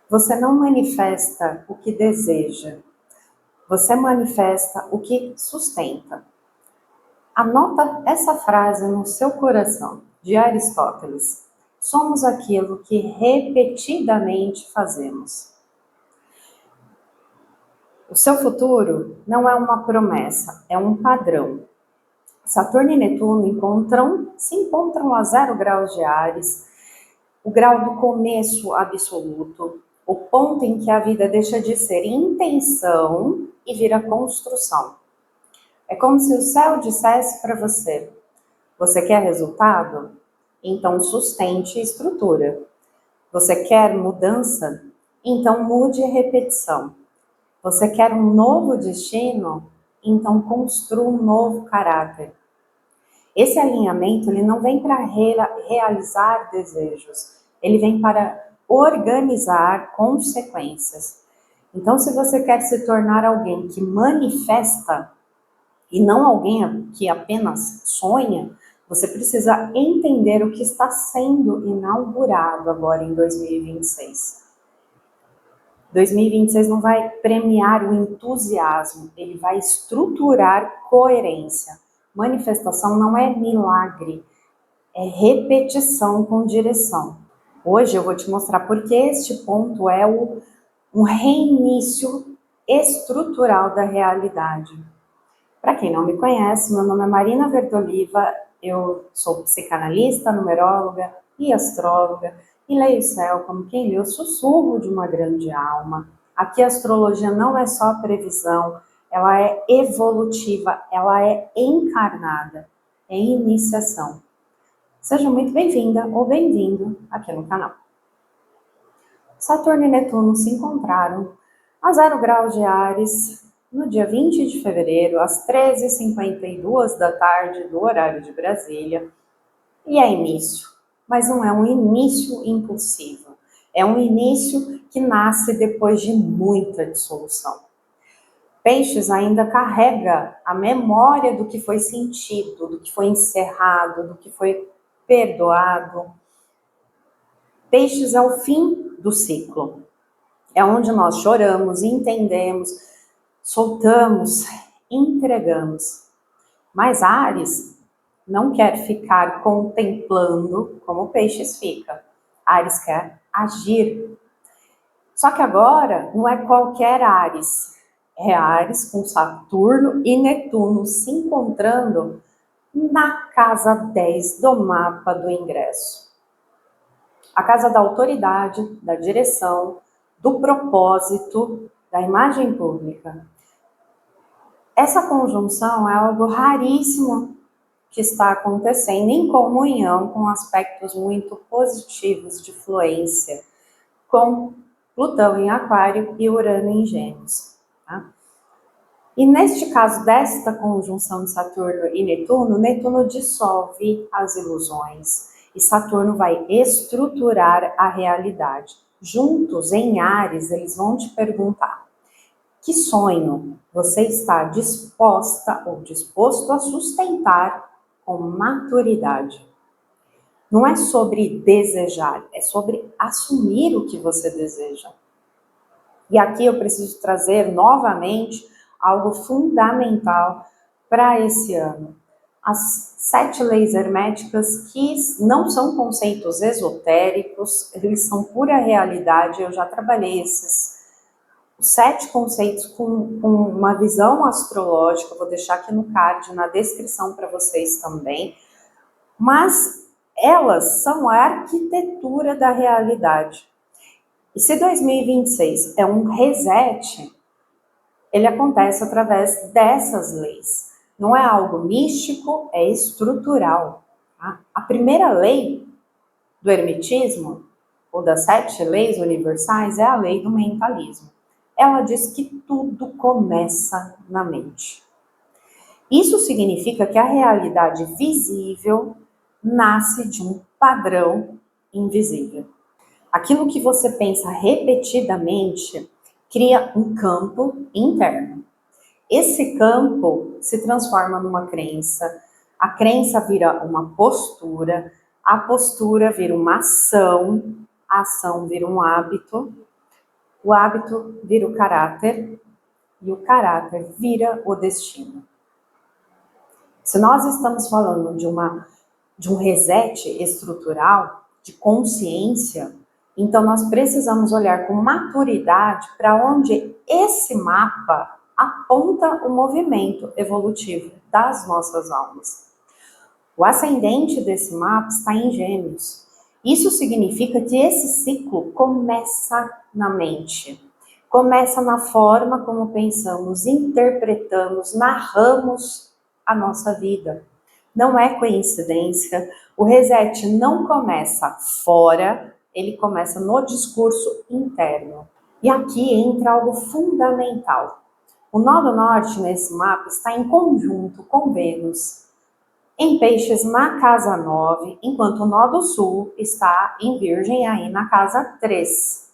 Você não manifesta o que deseja, você manifesta o que sustenta. Anota essa frase no seu coração, de Aristóteles. Somos aquilo que repetidamente fazemos. O seu futuro não é uma promessa, é um padrão. Saturno e Netuno se encontram a 0 graus de Áries, o grau do começo absoluto, o ponto em que a vida deixa de ser intenção e vira construção. É como se o céu dissesse para você: você quer resultado? Então sustente estrutura. Você quer mudança? Então mude a repetição. Você quer um novo destino? Então construa um novo caráter. Esse alinhamento ele não vem para realizar desejos, ele vem para organizar consequências. Então, se você quer se tornar alguém que manifesta e não alguém que apenas sonha, você precisa entender o que está sendo inaugurado agora em 2026. 2026 não vai premiar o entusiasmo, ele vai estruturar coerência. Manifestação não é milagre, é repetição com direção. Hoje eu vou te mostrar porque este ponto é um reinício estrutural da realidade. Para quem não me conhece, meu nome é Marina Verdoliva, eu sou psicanalista, numeróloga e astróloga, e leio o céu como quem lê o sussurro de uma grande alma. Aqui a astrologia não é só previsão, ela é evolutiva, ela é encarnada, é iniciação. Seja muito bem-vinda ou bem-vindo aqui no canal. Saturno e Netuno se encontraram a 0 graus de Áries no dia 20 de fevereiro, às 13h52 da tarde do horário de Brasília. E é início, mas não é um início impulsivo. É um início que nasce depois de muita dissolução. Peixes ainda carrega a memória do que foi sentido, do que foi encerrado, do que foi perdoado. Peixes é o fim do ciclo. É onde nós choramos, entendemos, soltamos, entregamos. Mas Áries não quer ficar contemplando como o Peixes fica. Áries quer agir. Só que agora não é qualquer Áries. É Áries com Saturno e Netuno se encontrando na casa 10 do mapa do ingresso. A casa da autoridade, da direção, do propósito, da imagem pública. Essa conjunção é algo raríssimo que está acontecendo em comunhão com aspectos muito positivos de fluência, com Plutão em Aquário e Urano em Gêmeos. Tá? E neste caso desta conjunção de Saturno e Netuno, Netuno dissolve as ilusões e Saturno vai estruturar a realidade. Juntos, em Áries, eles vão te perguntar: que sonho você está disposta ou disposto a sustentar com maturidade? Não é sobre desejar, é sobre assumir o que você deseja. E aqui eu preciso trazer novamente algo fundamental para esse ano. As 7 leis herméticas, que não são conceitos esotéricos, eles são pura realidade. Eu já trabalhei esses 7 conceitos com uma visão astrológica, vou deixar aqui no card, na descrição para vocês também, mas elas são a arquitetura da realidade. E se 2026 é um reset, ele acontece através dessas leis. Não é algo místico, é estrutural. Tá? A primeira lei do hermetismo, ou das 7 leis universais, é a lei do mentalismo. Ela diz que tudo começa na mente. Isso significa que a realidade visível nasce de um padrão invisível. Aquilo que você pensa repetidamente cria um campo interno. Esse campo se transforma numa crença, a crença vira uma postura, a postura vira uma ação, a ação vira um hábito, o hábito vira o caráter e o caráter vira o destino. Se nós estamos falando de um reset estrutural, de consciência, então nós precisamos olhar com maturidade para onde esse mapa aponta o movimento evolutivo das nossas almas. O ascendente desse mapa está em Gêmeos. Isso significa que esse ciclo começa na mente, começa na forma como pensamos, interpretamos, narramos a nossa vida. Não é coincidência, o reset não começa fora, ele começa no discurso interno. E aqui entra algo fundamental. O nó do norte nesse mapa está em conjunto com Vênus, em Peixes na casa 9, enquanto o nó do sul está em Virgem aí na casa 3.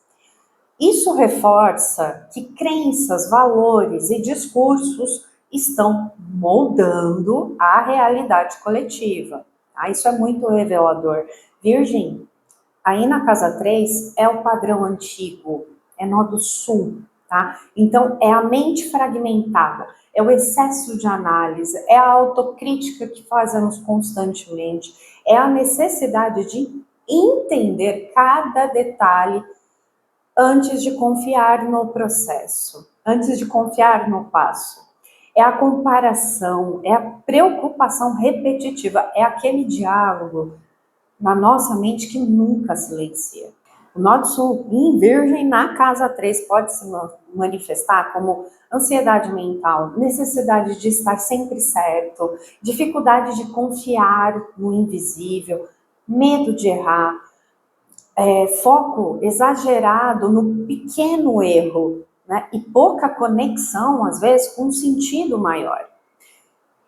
Isso reforça que crenças, valores e discursos estão moldando a realidade coletiva. Tá? Isso é muito revelador. Virgem, aí na casa 3 é o padrão antigo, é nó do sul, tá? Então é a mente fragmentada, é o excesso de análise, é a autocrítica que fazemos constantemente, é a necessidade de entender cada detalhe antes de confiar no processo, antes de confiar no passo. É a comparação, é a preocupação repetitiva, é aquele diálogo na nossa mente que nunca silencia. O nó do sul em Virgem na casa 3 pode se manifestar como ansiedade mental, necessidade de estar sempre certo, dificuldade de confiar no invisível, medo de errar, foco exagerado no pequeno erro, né? E pouca conexão, às vezes, com um sentido maior.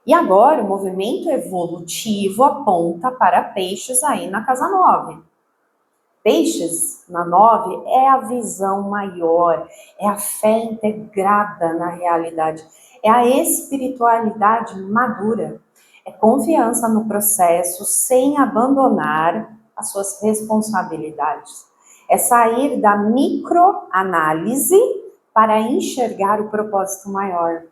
E agora o movimento evolutivo aponta para Peixes aí na casa 9. Peixes na 9 é a visão maior, é a fé integrada na realidade, é a espiritualidade madura, é confiança no processo sem abandonar as suas responsabilidades. É sair da microanálise para enxergar o propósito maior.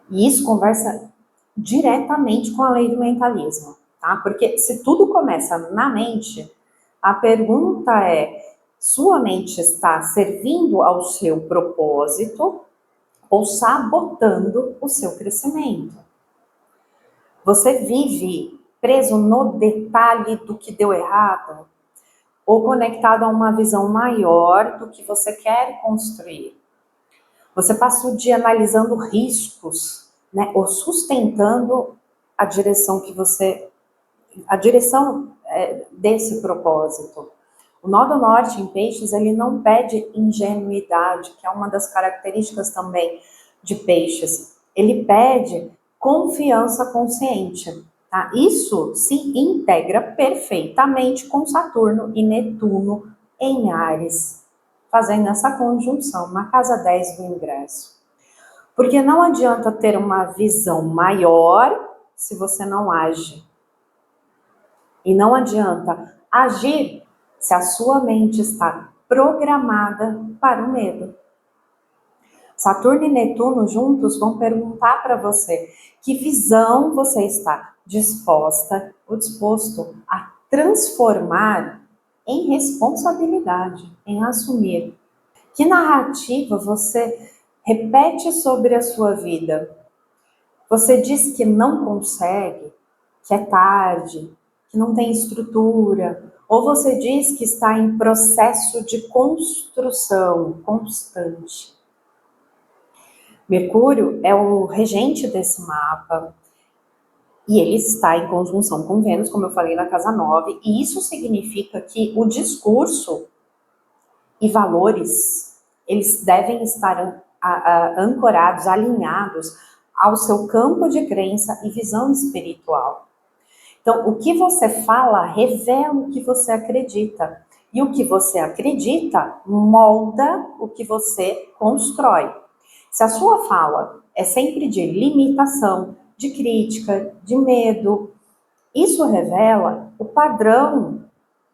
E isso conversa diretamente com a lei do mentalismo, tá? Porque se tudo começa na mente, a pergunta é: sua mente está servindo ao seu propósito ou sabotando o seu crescimento? Você vive preso no detalhe do que deu errado ou conectado a uma visão maior do que você quer construir? Você passa o dia analisando riscos, né, ou sustentando a direção desse propósito. O nó do norte em Peixes, ele não pede ingenuidade, que é uma das características também de Peixes. Ele pede confiança consciente. Tá? Isso se integra perfeitamente com Saturno e Netuno em Áries, fazendo essa conjunção na casa 10 do ingresso. Porque não adianta ter uma visão maior se você não age. E não adianta agir se a sua mente está programada para o medo. Saturno e Netuno juntos vão perguntar para você que visão você está disposta ou disposto a transformar em responsabilidade, em assumir. Que narrativa você repete sobre a sua vida? Você diz que não consegue, que é tarde, que não tem estrutura, ou você diz que está em processo de construção constante. Mercúrio é o regente desse mapa e ele está em conjunção com Vênus, como eu falei, na casa 9, e isso significa que o discurso e valores, eles devem estar ancorados, alinhados ao seu campo de crença e visão espiritual. Então, o que você fala revela o que você acredita. E o que você acredita molda o que você constrói. Se a sua fala é sempre de limitação, de crítica, de medo, isso revela o padrão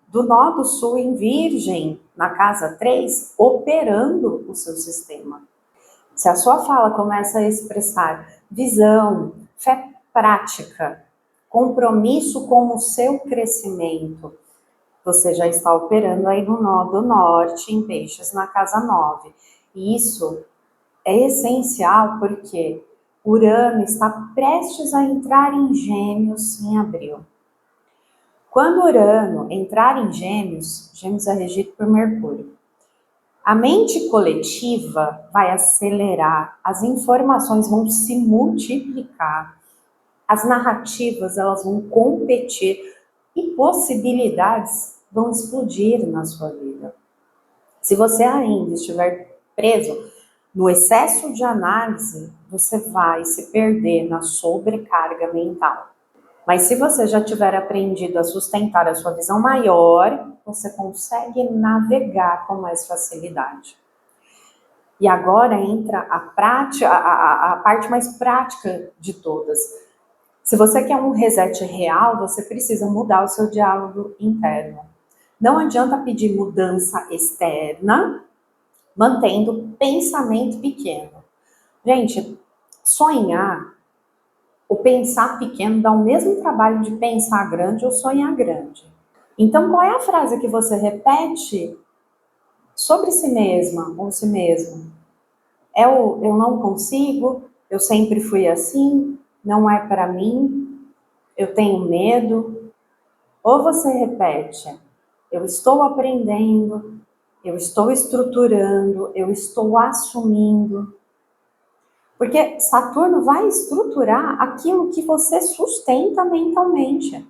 do nó do sul em Virgem na casa 3 operando o seu sistema. Se a sua fala começa a expressar visão, fé prática, compromisso com o seu crescimento, você já está operando aí no nodo norte, em Peixes, na casa 9. E isso é essencial porque Urano está prestes a entrar em Gêmeos em abril. Quando Urano entrar em Gêmeos, Gêmeos é regido por Mercúrio, a mente coletiva vai acelerar, as informações vão se multiplicar, as narrativas elas vão competir e possibilidades vão explodir na sua vida. Se você ainda estiver preso no excesso de análise, você vai se perder na sobrecarga mental. Mas se você já tiver aprendido a sustentar a sua visão maior, você consegue navegar com mais facilidade. E agora entra a parte mais prática de todas. Se você quer um reset real, você precisa mudar o seu diálogo interno. Não adianta pedir mudança externa, mantendo pensamento pequeno. Gente, sonhar, o pensar pequeno dá o mesmo trabalho de pensar grande ou sonhar grande. Então, qual é a frase que você repete sobre si mesma ou si mesmo? É o eu não consigo, eu sempre fui assim, não é para mim, eu tenho medo. Ou você repete, eu estou aprendendo, eu estou estruturando, eu estou assumindo. Porque Saturno vai estruturar aquilo que você sustenta mentalmente.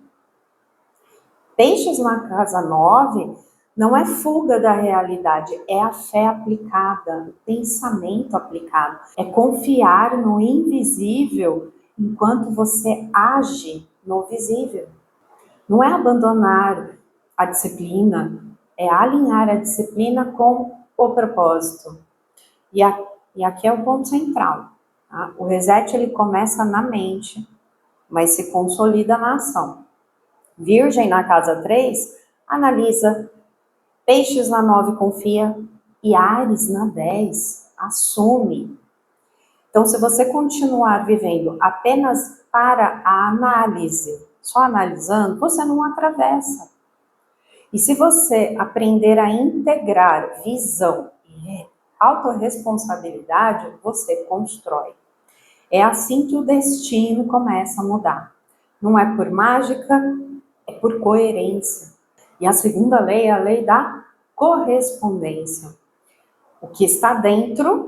Peixes na casa 9 não é fuga da realidade, é a fé aplicada, o pensamento aplicado. É confiar no invisível enquanto você age no visível. Não é abandonar a disciplina, é alinhar a disciplina com o propósito. E aqui é o ponto central. Tá? O reset ele começa na mente, mas se consolida na ação. Virgem na casa 3, analisa. Peixes na 9, confia. E Áries na 10, assume. Então, se você continuar vivendo apenas para a análise, só analisando, você não atravessa. E se você aprender a integrar visão e autorresponsabilidade, você constrói. É assim que o destino começa a mudar. Não é por mágica, é por coerência. E a segunda lei é a lei da correspondência. O que está dentro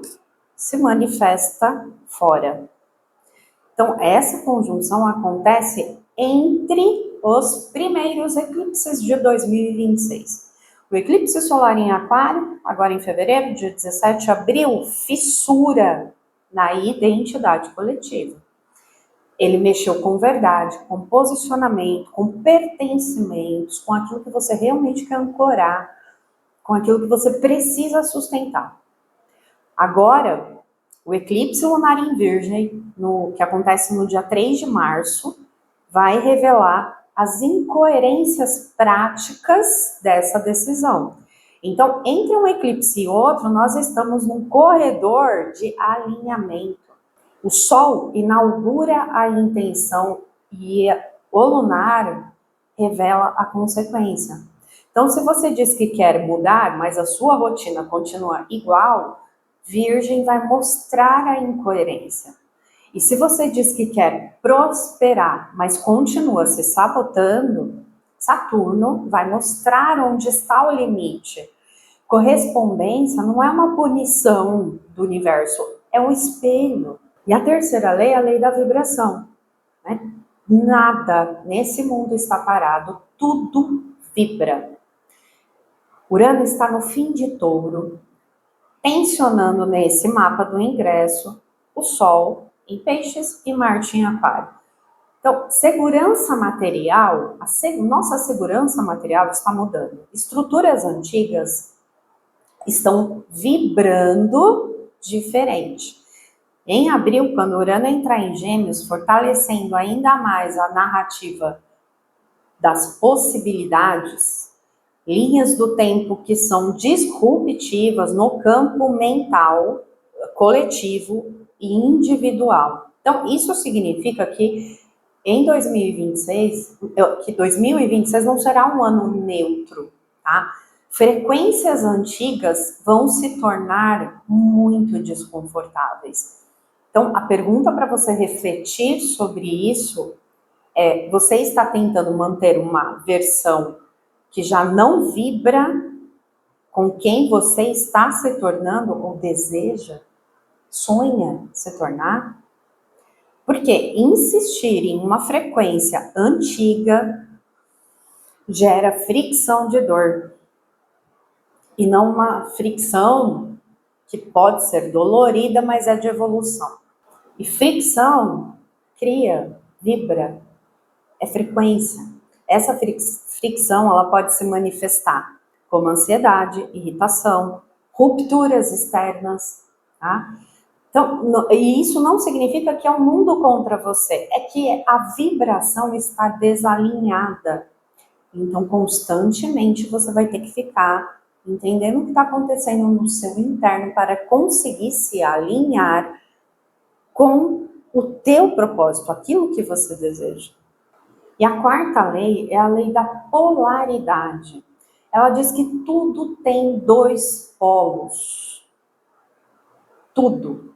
se manifesta fora. Então, essa conjunção acontece entre os primeiros eclipses de 2026. O eclipse solar em Aquário, agora em fevereiro, dia 17 abriu fissura na identidade coletiva. Ele mexeu com verdade, com posicionamento, com pertencimentos, com aquilo que você realmente quer ancorar, com aquilo que você precisa sustentar. Agora, o eclipse lunar em Virgem, que acontece no dia 3 de março, vai revelar as incoerências práticas dessa decisão. Então, entre um eclipse e outro, nós estamos num corredor de alinhamento. O Sol inaugura a intenção e o lunar revela a consequência. Então, se você diz que quer mudar, mas a sua rotina continua igual, Virgem vai mostrar a incoerência. E se você diz que quer prosperar, mas continua se sabotando, Saturno vai mostrar onde está o limite. Correspondência não é uma punição do universo, é um espelho. E a terceira lei é a lei da vibração. Né? Nada nesse mundo está parado, tudo vibra. Urano está no fim de Touro, tensionando nesse mapa do ingresso o Sol em Peixes e Marte em Aquário. Então, segurança material, nossa segurança material está mudando. Estruturas antigas estão vibrando diferente. Em abril, quando Urano entrar em Gêmeos, fortalecendo ainda mais a narrativa das possibilidades, linhas do tempo que são disruptivas no campo mental, coletivo e individual. Então, isso significa que em 2026, que 2026 não será um ano neutro, tá? Frequências antigas vão se tornar muito desconfortáveis. Então, a pergunta para você refletir sobre isso é: você está tentando manter uma versão que já não vibra com quem você está se tornando ou deseja, sonha se tornar? Porque insistir em uma frequência antiga gera fricção de dor. E não uma fricção que pode ser dolorida, mas é de evolução. E fricção cria, vibra, é frequência. Essa fricção ela pode se manifestar como ansiedade, irritação, rupturas externas, tá? Então, e isso não significa que é um mundo contra você, é que a vibração está desalinhada. Então, constantemente você vai ter que ficar entendendo o que está acontecendo no seu interno para conseguir se alinhar com o teu propósito, aquilo que você deseja. E a quarta lei é a lei da polaridade. Ela diz que tudo tem dois polos. Tudo.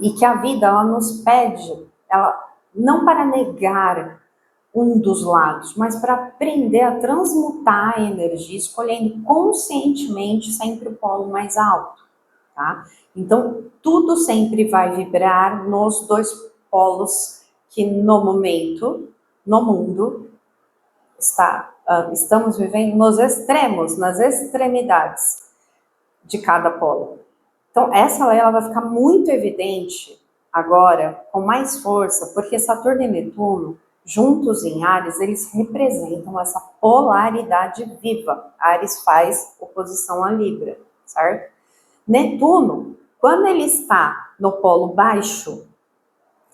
E que a vida ela nos pede, ela não para negar um dos lados, mas para aprender a transmutar a energia, escolhendo conscientemente sempre o polo mais alto, tá? Então, tudo sempre vai vibrar nos dois polos que no momento, no mundo, estamos vivendo nos extremos, nas extremidades de cada polo. Então, essa lei ela vai ficar muito evidente agora, com mais força, porque Saturno e Netuno, juntos em Áries, eles representam essa polaridade viva. Áries faz oposição a Libra, certo? Netuno, quando ele está no polo baixo,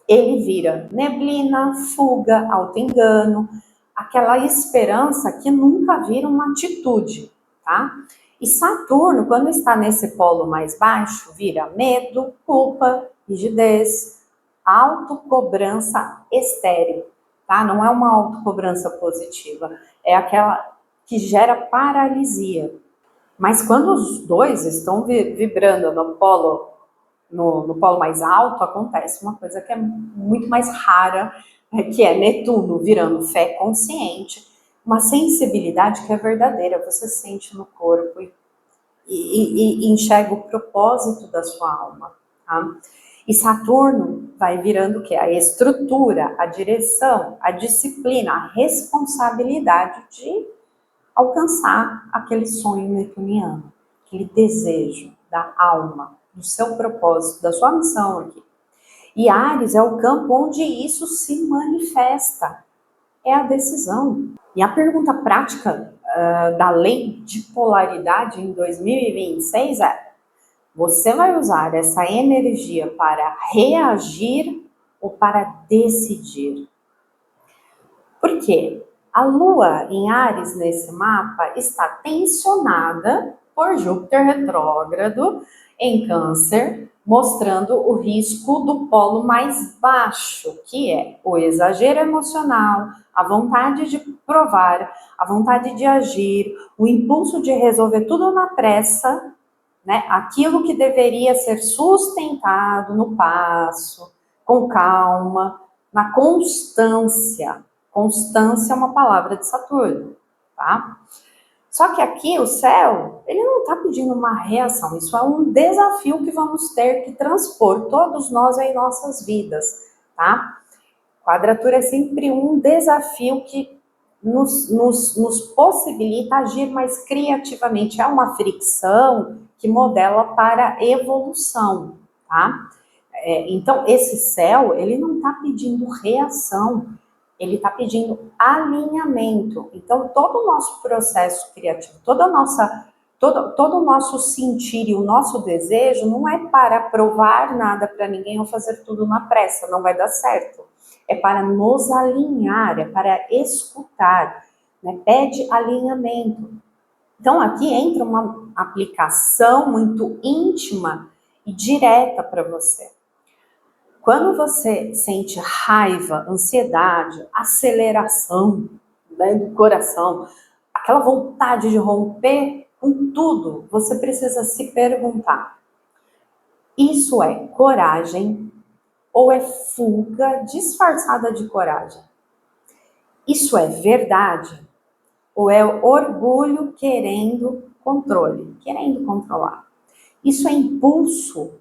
ele vira neblina, fuga, auto-engano, aquela esperança que nunca vira uma atitude, tá? E Saturno, quando está nesse polo mais baixo, vira medo, culpa, rigidez, autocobrança estéril, tá? Não é uma autocobrança positiva, é aquela que gera paralisia. Mas quando os dois estão vibrando no polo mais alto, acontece uma coisa que é muito mais rara, que é Netuno virando fé consciente, uma sensibilidade que é verdadeira, você sente no corpo e enxerga o propósito da sua alma, tá? E Saturno vai virando o quê? A estrutura, a direção, a disciplina, a responsabilidade de alcançar aquele sonho netuniano, aquele desejo da alma, do seu propósito, da sua missão aqui. E Áries é o campo onde isso se manifesta, é a decisão. E a pergunta prática da lei de polaridade em 2026 é: você vai usar essa energia para reagir ou para decidir? Por quê? A Lua em Áries nesse mapa está tensionada por Júpiter retrógrado em Câncer, mostrando o risco do polo mais baixo, que é o exagero emocional, a vontade de provar, a vontade de agir, o impulso de resolver tudo na pressa, né? Aquilo que deveria ser sustentado no passo, com calma, na constância. Constância é uma palavra de Saturno, tá? Só que aqui o céu, ele não está pedindo uma reação, isso é um desafio que vamos ter que transpor todos nós em nossas vidas, tá? Quadratura é sempre um desafio que nos possibilita agir mais criativamente, é uma fricção que modela para evolução, tá? Então, esse céu, ele não está pedindo reação, ele está pedindo alinhamento. Então, todo o nosso processo criativo, todo o nosso sentir e o nosso desejo não é para provar nada para ninguém ou fazer tudo na pressa, não vai dar certo. É para nos alinhar, é para escutar. né? Pede alinhamento. Então, aqui entra uma aplicação muito íntima e direta para você. Quando você sente raiva, ansiedade, aceleração, né, do coração, aquela vontade de romper com tudo, você precisa se perguntar: isso é coragem ou é fuga disfarçada de coragem? Isso é verdade ou é orgulho querendo controle, querendo controlar? Isso é impulso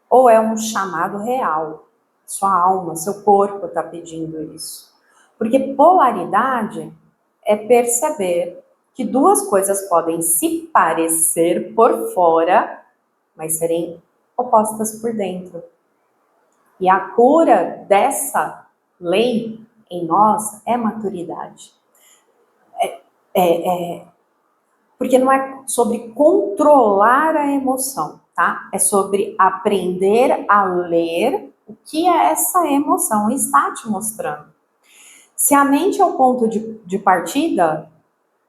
ou é um chamado real? Sua alma, seu corpo está pedindo isso. Porque polaridade é perceber que duas coisas podem se parecer por fora, mas serem opostas por dentro. E a cura dessa lei em nós é maturidade. Porque não é sobre controlar a emoção, tá? É sobre aprender a ler o que essa emoção está te mostrando. Se a mente é o ponto de partida,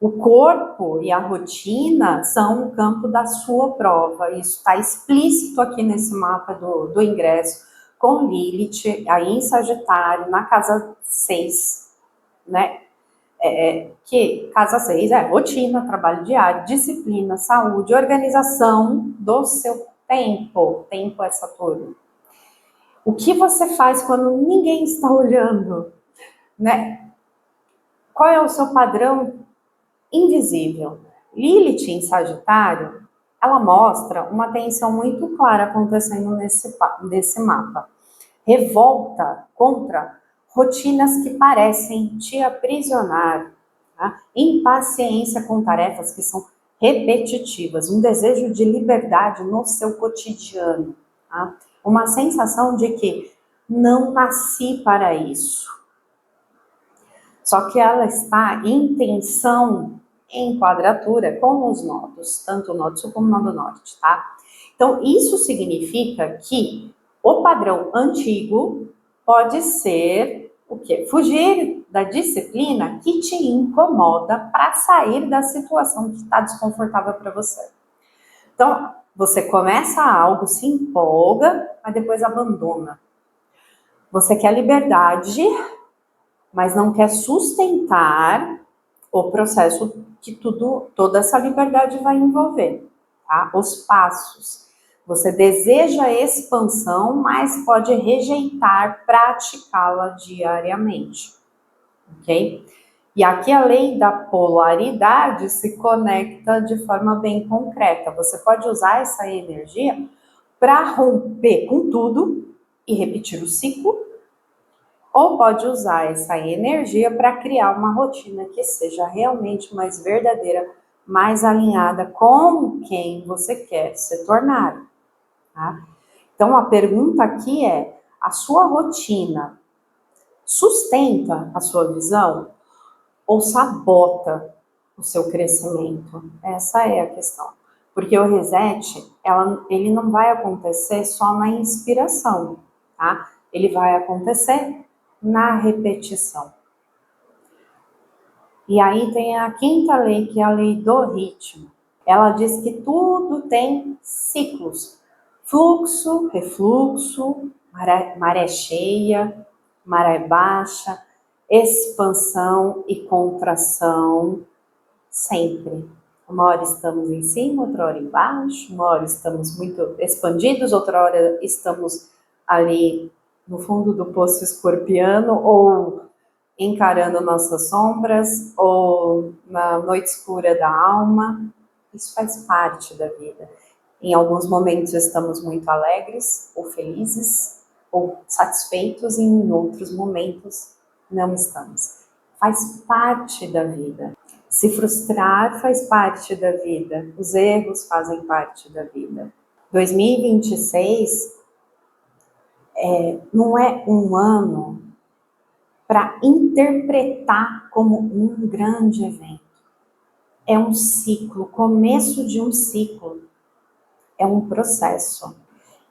o corpo e a rotina são o campo da sua prova. Isso está explícito aqui nesse mapa do ingresso, com Lilith, aí em Sagitário, na casa 6, né? Que casa 6 é rotina, trabalho diário, disciplina, saúde, organização do seu tempo. Tempo é Saturno. O que você faz quando ninguém está olhando, né? Qual é o seu padrão invisível? Lilith em Sagitário, ela mostra uma tensão muito clara acontecendo nesse mapa. Revolta contra rotinas que parecem te aprisionar, tá? Impaciência com tarefas que são repetitivas, um desejo de liberdade no seu cotidiano, tá? Uma sensação de que não nasci para isso. Só que ela está em tensão, em quadratura com os nodos, tanto o nodo sul como o nodo norte, tá? Então, isso significa que o padrão antigo pode ser o quê? Fugir da disciplina que te incomoda para sair da situação que está desconfortável para você. Então, você começa algo, se empolga, mas depois abandona. Você quer liberdade, mas não quer sustentar o processo que toda essa liberdade vai envolver, tá? Os passos. Você deseja expansão, mas pode rejeitar praticá-la diariamente, ok? E aqui a lei da polaridade se conecta de forma bem concreta. Você pode usar essa energia para romper com tudo e repetir o ciclo, ou pode usar essa energia para criar uma rotina que seja realmente mais verdadeira, mais alinhada com quem você quer se tornar, tá? Então, a pergunta aqui é: a sua rotina sustenta a sua visão ou sabota o seu crescimento? Essa é a questão. Porque o reset, ele não vai acontecer só na inspiração, tá? Ele vai acontecer na repetição. E aí tem a quinta lei, que é a lei do ritmo. Ela diz que tudo tem ciclos. Fluxo, refluxo, maré cheia, maré baixa, expansão e contração, sempre. Uma hora estamos em cima, outra hora embaixo, uma hora estamos muito expandidos, outra hora estamos ali no fundo do poço escorpiano, ou encarando nossas sombras, ou na noite escura da alma. Isso faz parte da vida. Em alguns momentos estamos muito alegres, ou felizes, ou satisfeitos, e em outros momentos não estamos. Faz parte da vida. Se frustrar faz parte da vida. Os erros fazem parte da vida. 2026 não é um ano para interpretar como um grande evento. É um ciclo, começo de um ciclo. É um processo.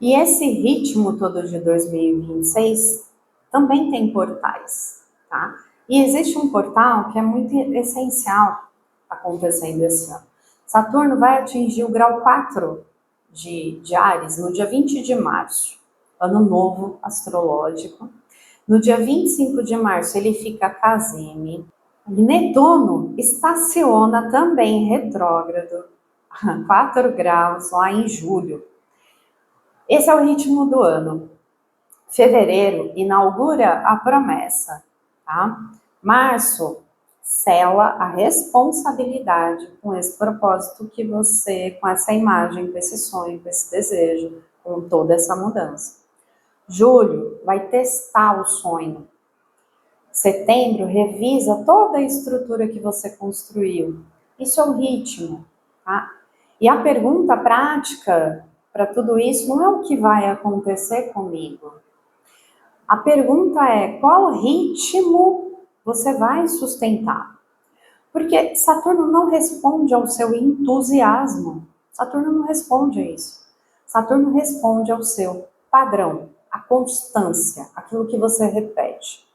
E esse ritmo todo de 2026 também tem portais, tá? E existe um portal que é muito essencial acontecendo esse ano. Saturno vai atingir o grau 4 de Áries no dia 20 de março, ano novo astrológico. No dia 25 de março ele fica casime. Netuno estaciona também retrógrado, 4 graus lá em julho. Esse é o ritmo do ano. Fevereiro inaugura a promessa, tá? Março sela a responsabilidade com esse propósito que você, com essa imagem, com esse sonho, com esse desejo, com toda essa mudança. Julho vai testar o sonho. Setembro revisa toda a estrutura que você construiu. Isso é o ritmo, tá? E a pergunta prática para tudo isso não é o que vai acontecer comigo. A pergunta é qual ritmo você vai sustentar? Porque Saturno não responde ao seu entusiasmo. Saturno não responde a isso. Saturno responde ao seu padrão, a constância, aquilo que você repete.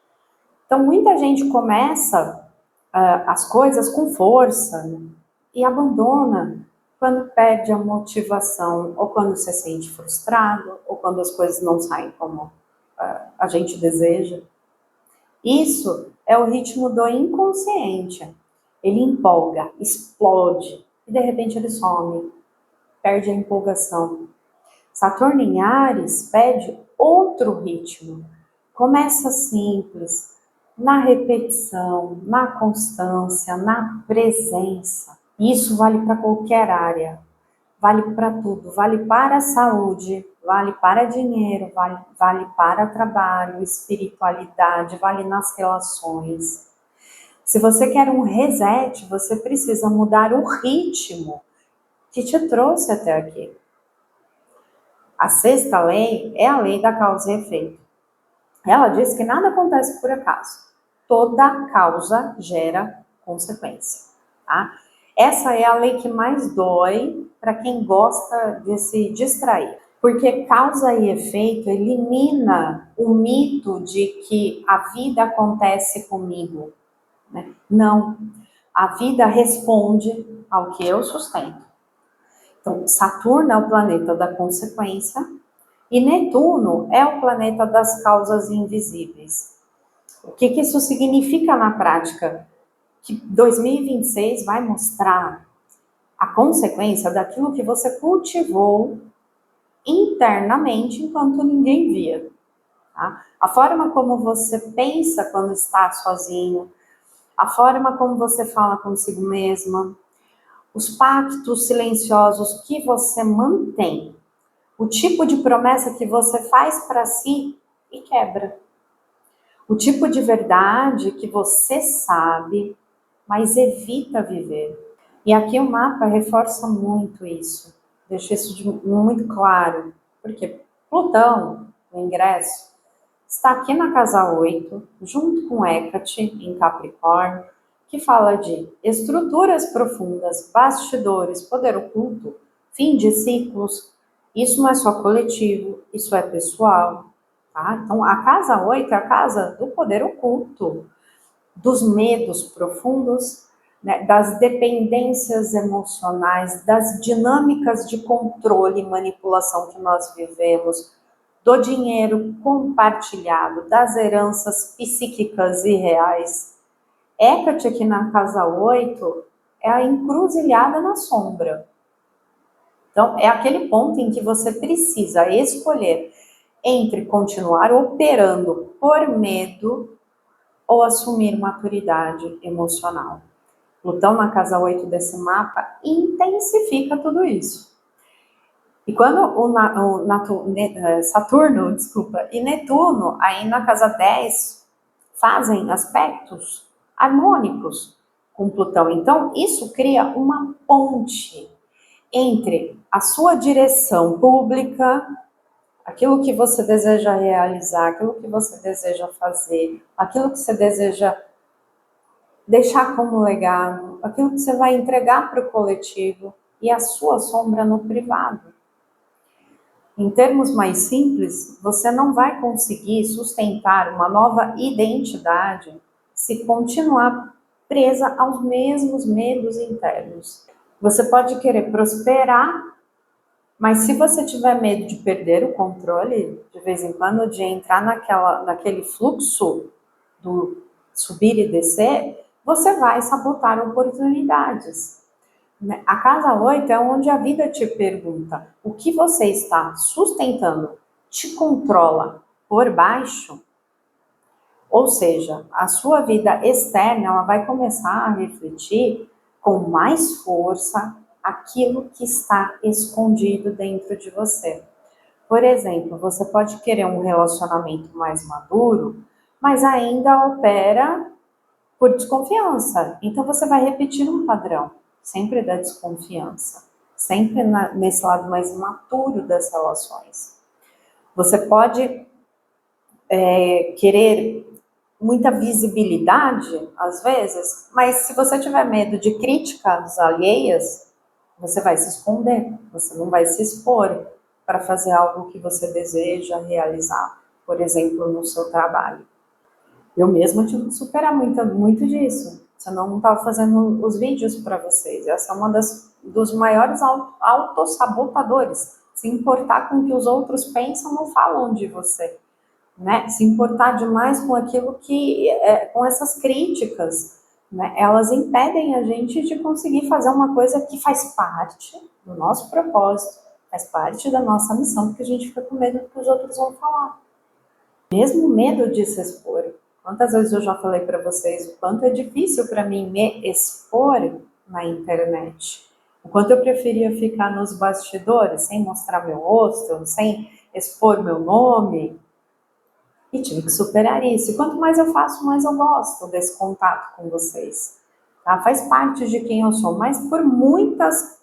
Então, muita gente começa as coisas com força, né? E abandona quando perde a motivação, ou quando se sente frustrado, ou quando as coisas não saem como a gente deseja. Isso é o ritmo do inconsciente. Ele empolga, explode, e de repente ele some, perde a empolgação. Saturno em Áries pede outro ritmo. Começa simples, na repetição, na constância, na presença. Isso vale para qualquer área, vale para tudo, vale para a saúde, vale para dinheiro, vale para trabalho, espiritualidade, vale nas relações. Se você quer um reset, você precisa mudar o ritmo que te trouxe até aqui. A sexta lei é a lei da causa e efeito. Ela diz que nada acontece por acaso. Toda causa gera consequência, tá? Essa é a lei que mais dói para quem gosta de se distrair. Porque causa e efeito elimina o mito de que a vida acontece comigo, né? Não. A vida responde ao que eu sustento. Então, Saturno é o planeta da consequência e Netuno é o planeta das causas invisíveis. O que isso significa na prática? Que 2026 vai mostrar a consequência daquilo que você cultivou internamente enquanto ninguém via. Tá? A forma como você pensa quando está sozinho, a forma como você fala consigo mesma, os pactos silenciosos que você mantém, o tipo de promessa que você faz para si e quebra. O tipo de verdade que você sabe, mas evita viver. E aqui o mapa reforça muito isso, deixa isso muito claro, porque Plutão, o ingresso, está aqui na casa 8, junto com Hecate, em Capricórnio, que fala de estruturas profundas, bastidores, poder oculto, fim de ciclos. Isso não é só coletivo, isso é pessoal. Tá? Então, a casa 8 é a casa do poder oculto, dos medos profundos, né, das dependências emocionais, das dinâmicas de controle e manipulação que nós vivemos, do dinheiro compartilhado, das heranças psíquicas e reais. Hecate aqui na casa 8 é a encruzilhada na sombra. Então, é aquele ponto em que você precisa escolher entre continuar operando por medo ou assumir maturidade emocional. Plutão na casa 8 desse mapa intensifica tudo isso. E quando Saturno, e Netuno, aí na casa 10, fazem aspectos harmônicos com Plutão. Então, isso cria uma ponte entre a sua direção pública, aquilo que você deseja realizar, aquilo que você deseja fazer, aquilo que você deseja deixar como legado, aquilo que você vai entregar para o coletivo e a sua sombra no privado. Em termos mais simples, você não vai conseguir sustentar uma nova identidade se continuar presa aos mesmos medos internos. Você pode querer prosperar, mas se você tiver medo de perder o controle, de vez em quando, de entrar naquele fluxo do subir e descer, você vai sabotar oportunidades. A casa 8 é onde a vida te pergunta: o que você está sustentando te controla por baixo? Ou seja, a sua vida externa ela vai começar a refletir com mais força aquilo que está escondido dentro de você. Por exemplo, você pode querer um relacionamento mais maduro, mas ainda opera por desconfiança. Então você vai repetir um padrão, sempre da desconfiança, sempre nesse lado mais imaturo das relações. Você pode querer muita visibilidade, às vezes, mas se você tiver medo de críticas alheias, você vai se esconder, você não vai se expor para fazer algo que você deseja realizar, por exemplo, no seu trabalho. Eu mesma tive que superar muito disso, senão não estava fazendo os vídeos para vocês. Essa é uma dos maiores autossabotadores. Se importar com o que os outros pensam, não falam de você. Né? Se importar demais com aquilo com essas críticas, né? Elas impedem a gente de conseguir fazer uma coisa que faz parte do nosso propósito, faz parte da nossa missão, porque a gente fica com medo do que os outros vão falar. Mesmo medo de se expor. Quantas vezes eu já falei para vocês o quanto é difícil para mim me expor na internet. O quanto eu preferia ficar nos bastidores, sem mostrar meu rosto, sem expor meu nome. E tive que superar isso. E quanto mais eu faço, mais eu gosto desse contato com vocês. Tá? Faz parte de quem eu sou, mas por muitas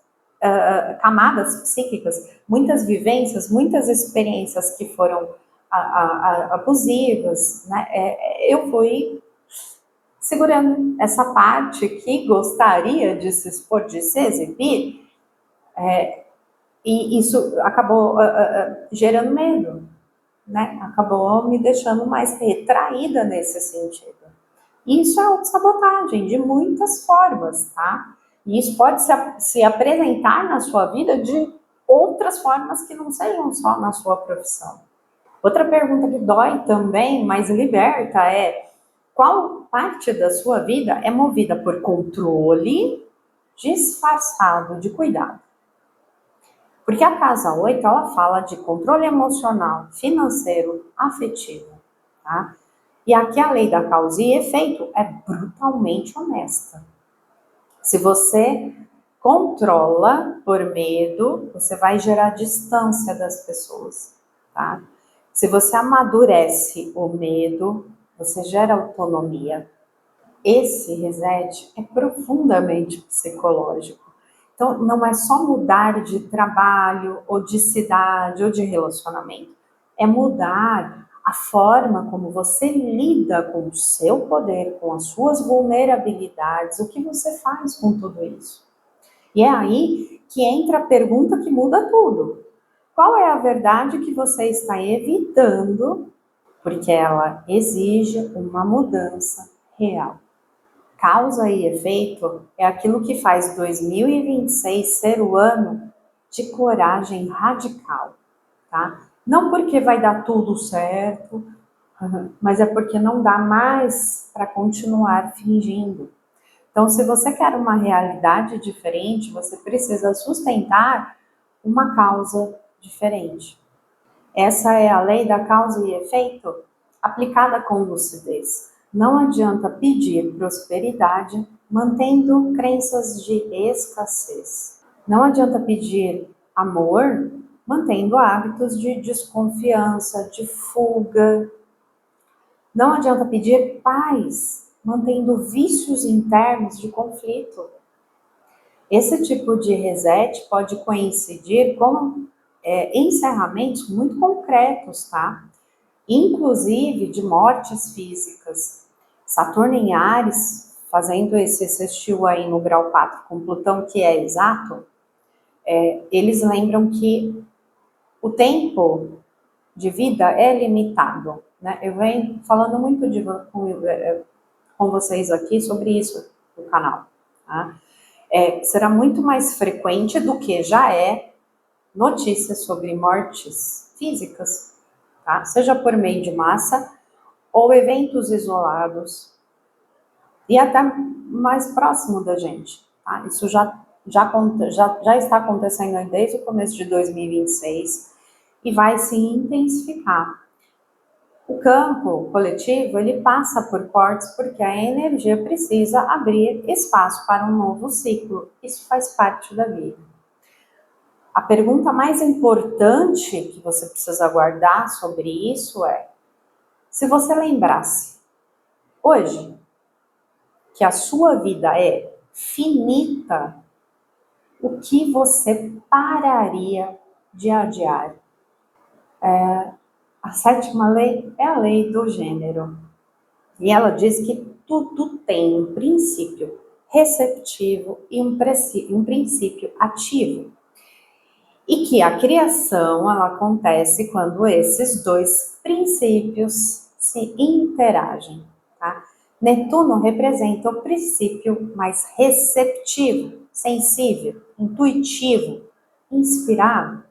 camadas psíquicas, muitas vivências, muitas experiências que foram abusivas, né? Eu fui segurando essa parte que gostaria de se expor, de se exibir, e isso acabou gerando medo. Né? Acabou me deixando mais retraída nesse sentido. Isso é autossabotagem de muitas formas, tá? E isso pode se apresentar na sua vida de outras formas que não sejam só na sua profissão. Outra pergunta que dói também, mas liberta, é: qual parte da sua vida é movida por controle disfarçado de cuidado? Porque a casa 8, ela fala de controle emocional, financeiro, afetivo, tá? E aqui a lei da causa e efeito é brutalmente honesta. Se você controla por medo, você vai gerar distância das pessoas, tá? Se você amadurece o medo, você gera autonomia. Esse reset é profundamente psicológico. Então, não é só mudar de trabalho, ou de cidade, ou de relacionamento. É mudar a forma como você lida com o seu poder, com as suas vulnerabilidades, o que você faz com tudo isso. E é aí que entra a pergunta que muda tudo. Qual é a verdade que você está evitando, porque ela exige uma mudança real? Causa e efeito é aquilo que faz 2026 ser o ano de coragem radical, tá? Não porque vai dar tudo certo, mas é porque não dá mais para continuar fingindo. Então, se você quer uma realidade diferente, você precisa sustentar uma causa diferente. Essa é a lei da causa e efeito aplicada com lucidez. Não adianta pedir prosperidade mantendo crenças de escassez. Não adianta pedir amor mantendo hábitos de desconfiança, de fuga. Não adianta pedir paz mantendo vícios internos de conflito. Esse tipo de reset pode coincidir com encerramentos muito concretos, tá? Inclusive de mortes físicas. Saturno em Áries, fazendo esse sextil aí no grau 4 com Plutão, que é exato, eles lembram que o tempo de vida é limitado, né? Eu venho falando muito com vocês aqui sobre isso no canal, tá? Será muito mais frequente do que já é notícias sobre mortes físicas, tá? Seja por meio de massa ou eventos isolados e até mais próximo da gente, tá? Isso já está acontecendo desde o começo de 2026 e vai se intensificar. O campo coletivo, ele passa por cortes porque a energia precisa abrir espaço para um novo ciclo. Isso faz parte da vida. A pergunta mais importante que você precisa guardar sobre isso é: se você lembrasse hoje que a sua vida é finita, o que você pararia de adiar? A sétima lei é a lei do gênero. E ela diz que tudo tem um princípio receptivo e um princípio ativo. E que a criação ela acontece quando esses dois princípios se interagem, tá? Netuno representa o princípio mais receptivo, sensível, intuitivo, inspirado.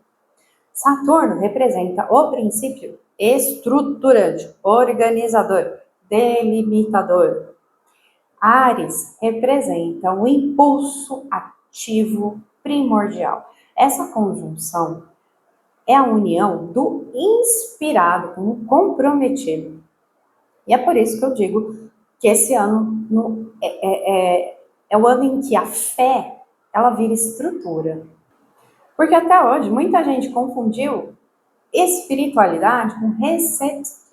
Saturno representa o princípio estruturante, organizador, delimitador. Áries representa o impulso ativo primordial. Essa conjunção é a união do inspirado com o comprometido. E é por isso que eu digo que esse ano é o ano em que a fé ela vira estrutura. Porque até hoje muita gente confundiu espiritualidade com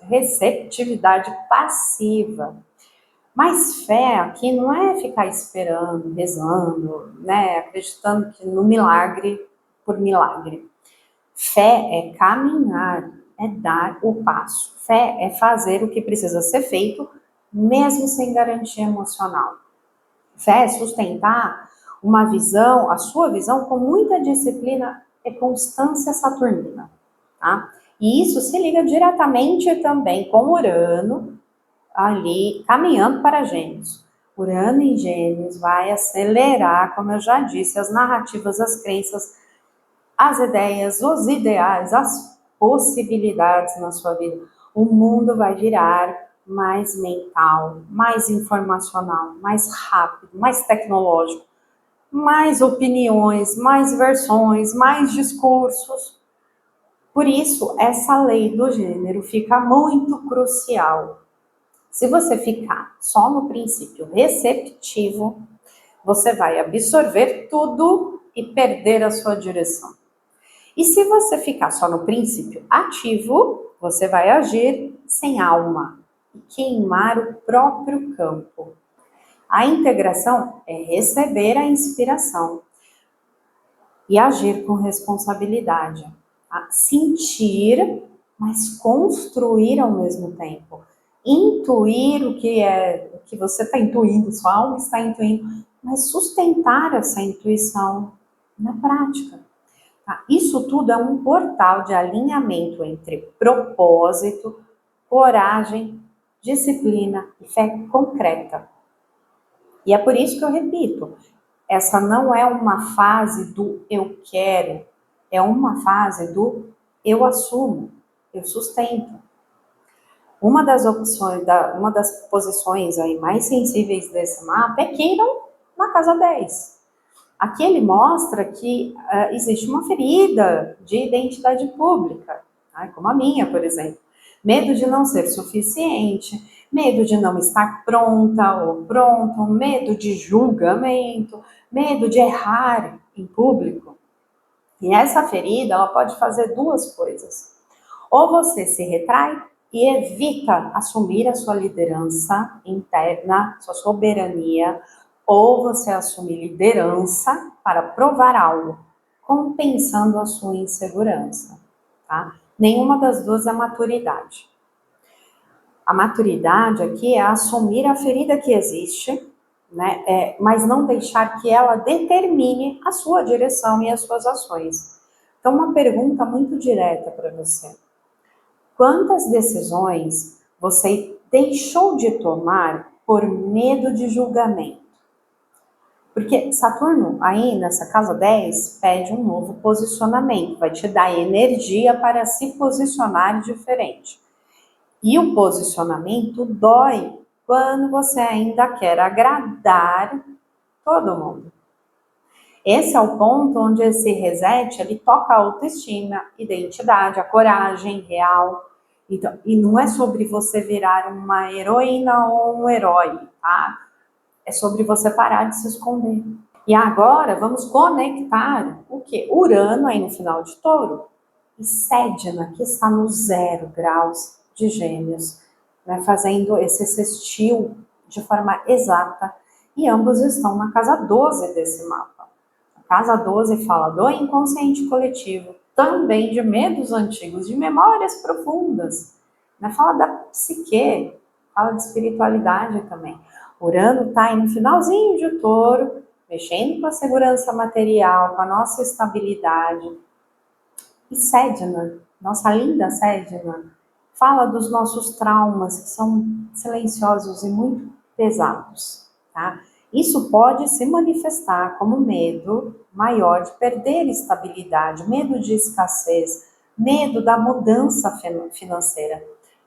receptividade passiva. Mas fé aqui não é ficar esperando, rezando, né, acreditando que no milagre por milagre. Fé é caminhar, é dar o passo. Fé é fazer o que precisa ser feito, mesmo sem garantia emocional. Fé é sustentar uma visão, a sua visão, com muita disciplina e constância saturnina, tá? E isso se liga diretamente também com Urano, ali caminhando para Gêmeos. Urano em Gêmeos vai acelerar, como eu já disse, as narrativas, as crenças, as ideias, os ideais, as possibilidades na sua vida. O mundo vai virar mais mental, mais informacional, mais rápido, mais tecnológico, mais opiniões, mais versões, mais discursos. Por isso, essa lei do gênero fica muito crucial. Se você ficar só no princípio receptivo, você vai absorver tudo e perder a sua direção. E se você ficar só no princípio ativo, você vai agir sem alma e queimar o próprio campo. A integração é receber a inspiração e agir com responsabilidade. Sentir, mas construir ao mesmo tempo. Intuir o que você está intuindo, sua alma está intuindo, mas sustentar essa intuição na prática. Tá? Isso tudo é um portal de alinhamento entre propósito, coragem, disciplina e fé concreta. E é por isso que eu repito, essa não é uma fase do eu quero, é uma fase do eu assumo, eu sustento. Uma das opções, uma das posições aí mais sensíveis desse mapa é Quiron na casa 10. Aqui ele mostra que existe uma ferida de identidade pública, tá? Como a minha, por exemplo. Medo de não ser suficiente, medo de não estar pronta ou pronto, medo de julgamento, medo de errar em público. E essa ferida, ela pode fazer duas coisas. Ou você se retrai e evita assumir a sua liderança interna, sua soberania, ou você assume liderança para provar algo, compensando a sua insegurança, tá? Nenhuma das duas é maturidade. A maturidade aqui é assumir a ferida que existe, né? Mas não deixar que ela determine a sua direção e as suas ações. Então, uma pergunta muito direta para você. Quantas decisões você deixou de tomar por medo de julgamento. Porque Saturno, aí nessa casa 10, pede um novo posicionamento, vai te dar energia para se posicionar diferente. E o posicionamento dói quando você ainda quer agradar todo mundo. Esse é o ponto onde esse reset, ele toca a autoestima, identidade, a coragem real. Então, e não é sobre você virar uma heroína ou um herói, tá? É sobre você parar de se esconder. E agora vamos conectar o quê? Urano aí no final de Touro e Sedna, que está no 0 graus de Gêmeos, né, fazendo esse sextil de forma exata. E ambos estão na casa 12 desse mapa. A casa 12 fala do inconsciente coletivo, também de medos antigos, de memórias profundas. Né, fala da psique, fala de espiritualidade também. Urano está aí no finalzinho de Touro, mexendo com a segurança material, com a nossa estabilidade. E Sedna, nossa linda Sedna, fala dos nossos traumas, que são silenciosos e muito pesados, tá? Isso pode se manifestar como medo maior de perder estabilidade, medo de escassez, medo da mudança financeira.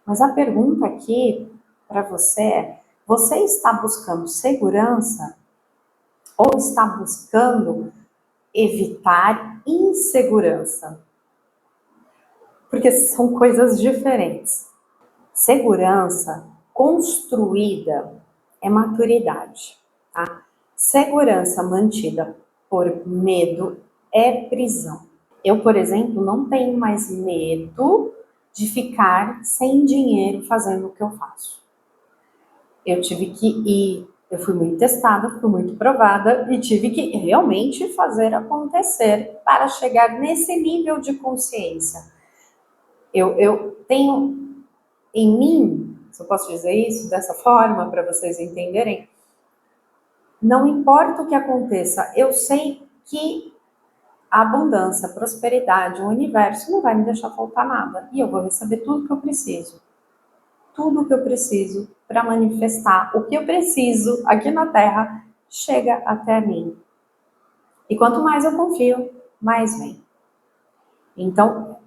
Mas a pergunta aqui para você é: você está buscando segurança ou está buscando evitar insegurança? Porque são coisas diferentes. Segurança construída é maturidade, tá? Segurança mantida por medo é prisão. Eu, por exemplo, não tenho mais medo de ficar sem dinheiro fazendo o que eu faço. Eu tive que ir, eu fui muito testada, fui muito provada e tive que realmente fazer acontecer para chegar nesse nível de consciência. Eu tenho em mim, se eu posso dizer isso dessa forma para vocês entenderem, não importa o que aconteça, eu sei que a abundância, a prosperidade, o universo não vai me deixar faltar nada e eu vou receber tudo que eu preciso. Tudo que eu preciso para manifestar o que eu preciso aqui na Terra chega até mim. E quanto mais eu confio, mais vem. Então,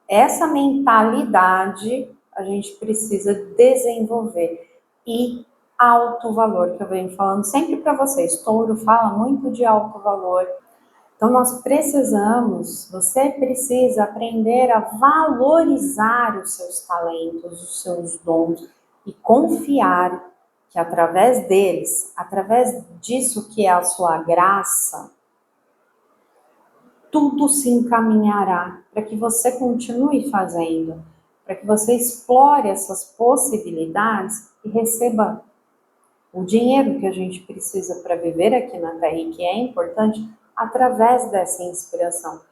essa mentalidade a gente precisa desenvolver. E alto valor, que eu venho falando sempre para vocês. Touro fala muito de alto valor. Então, nós precisamos, você precisa aprender a valorizar os seus talentos, os seus dons e confiar que através deles, através disso que é a sua graça, tudo se encaminhará para que você continue fazendo, para que você explore essas possibilidades e receba o dinheiro que a gente precisa para viver aqui na Terra e que é importante através dessa inspiração,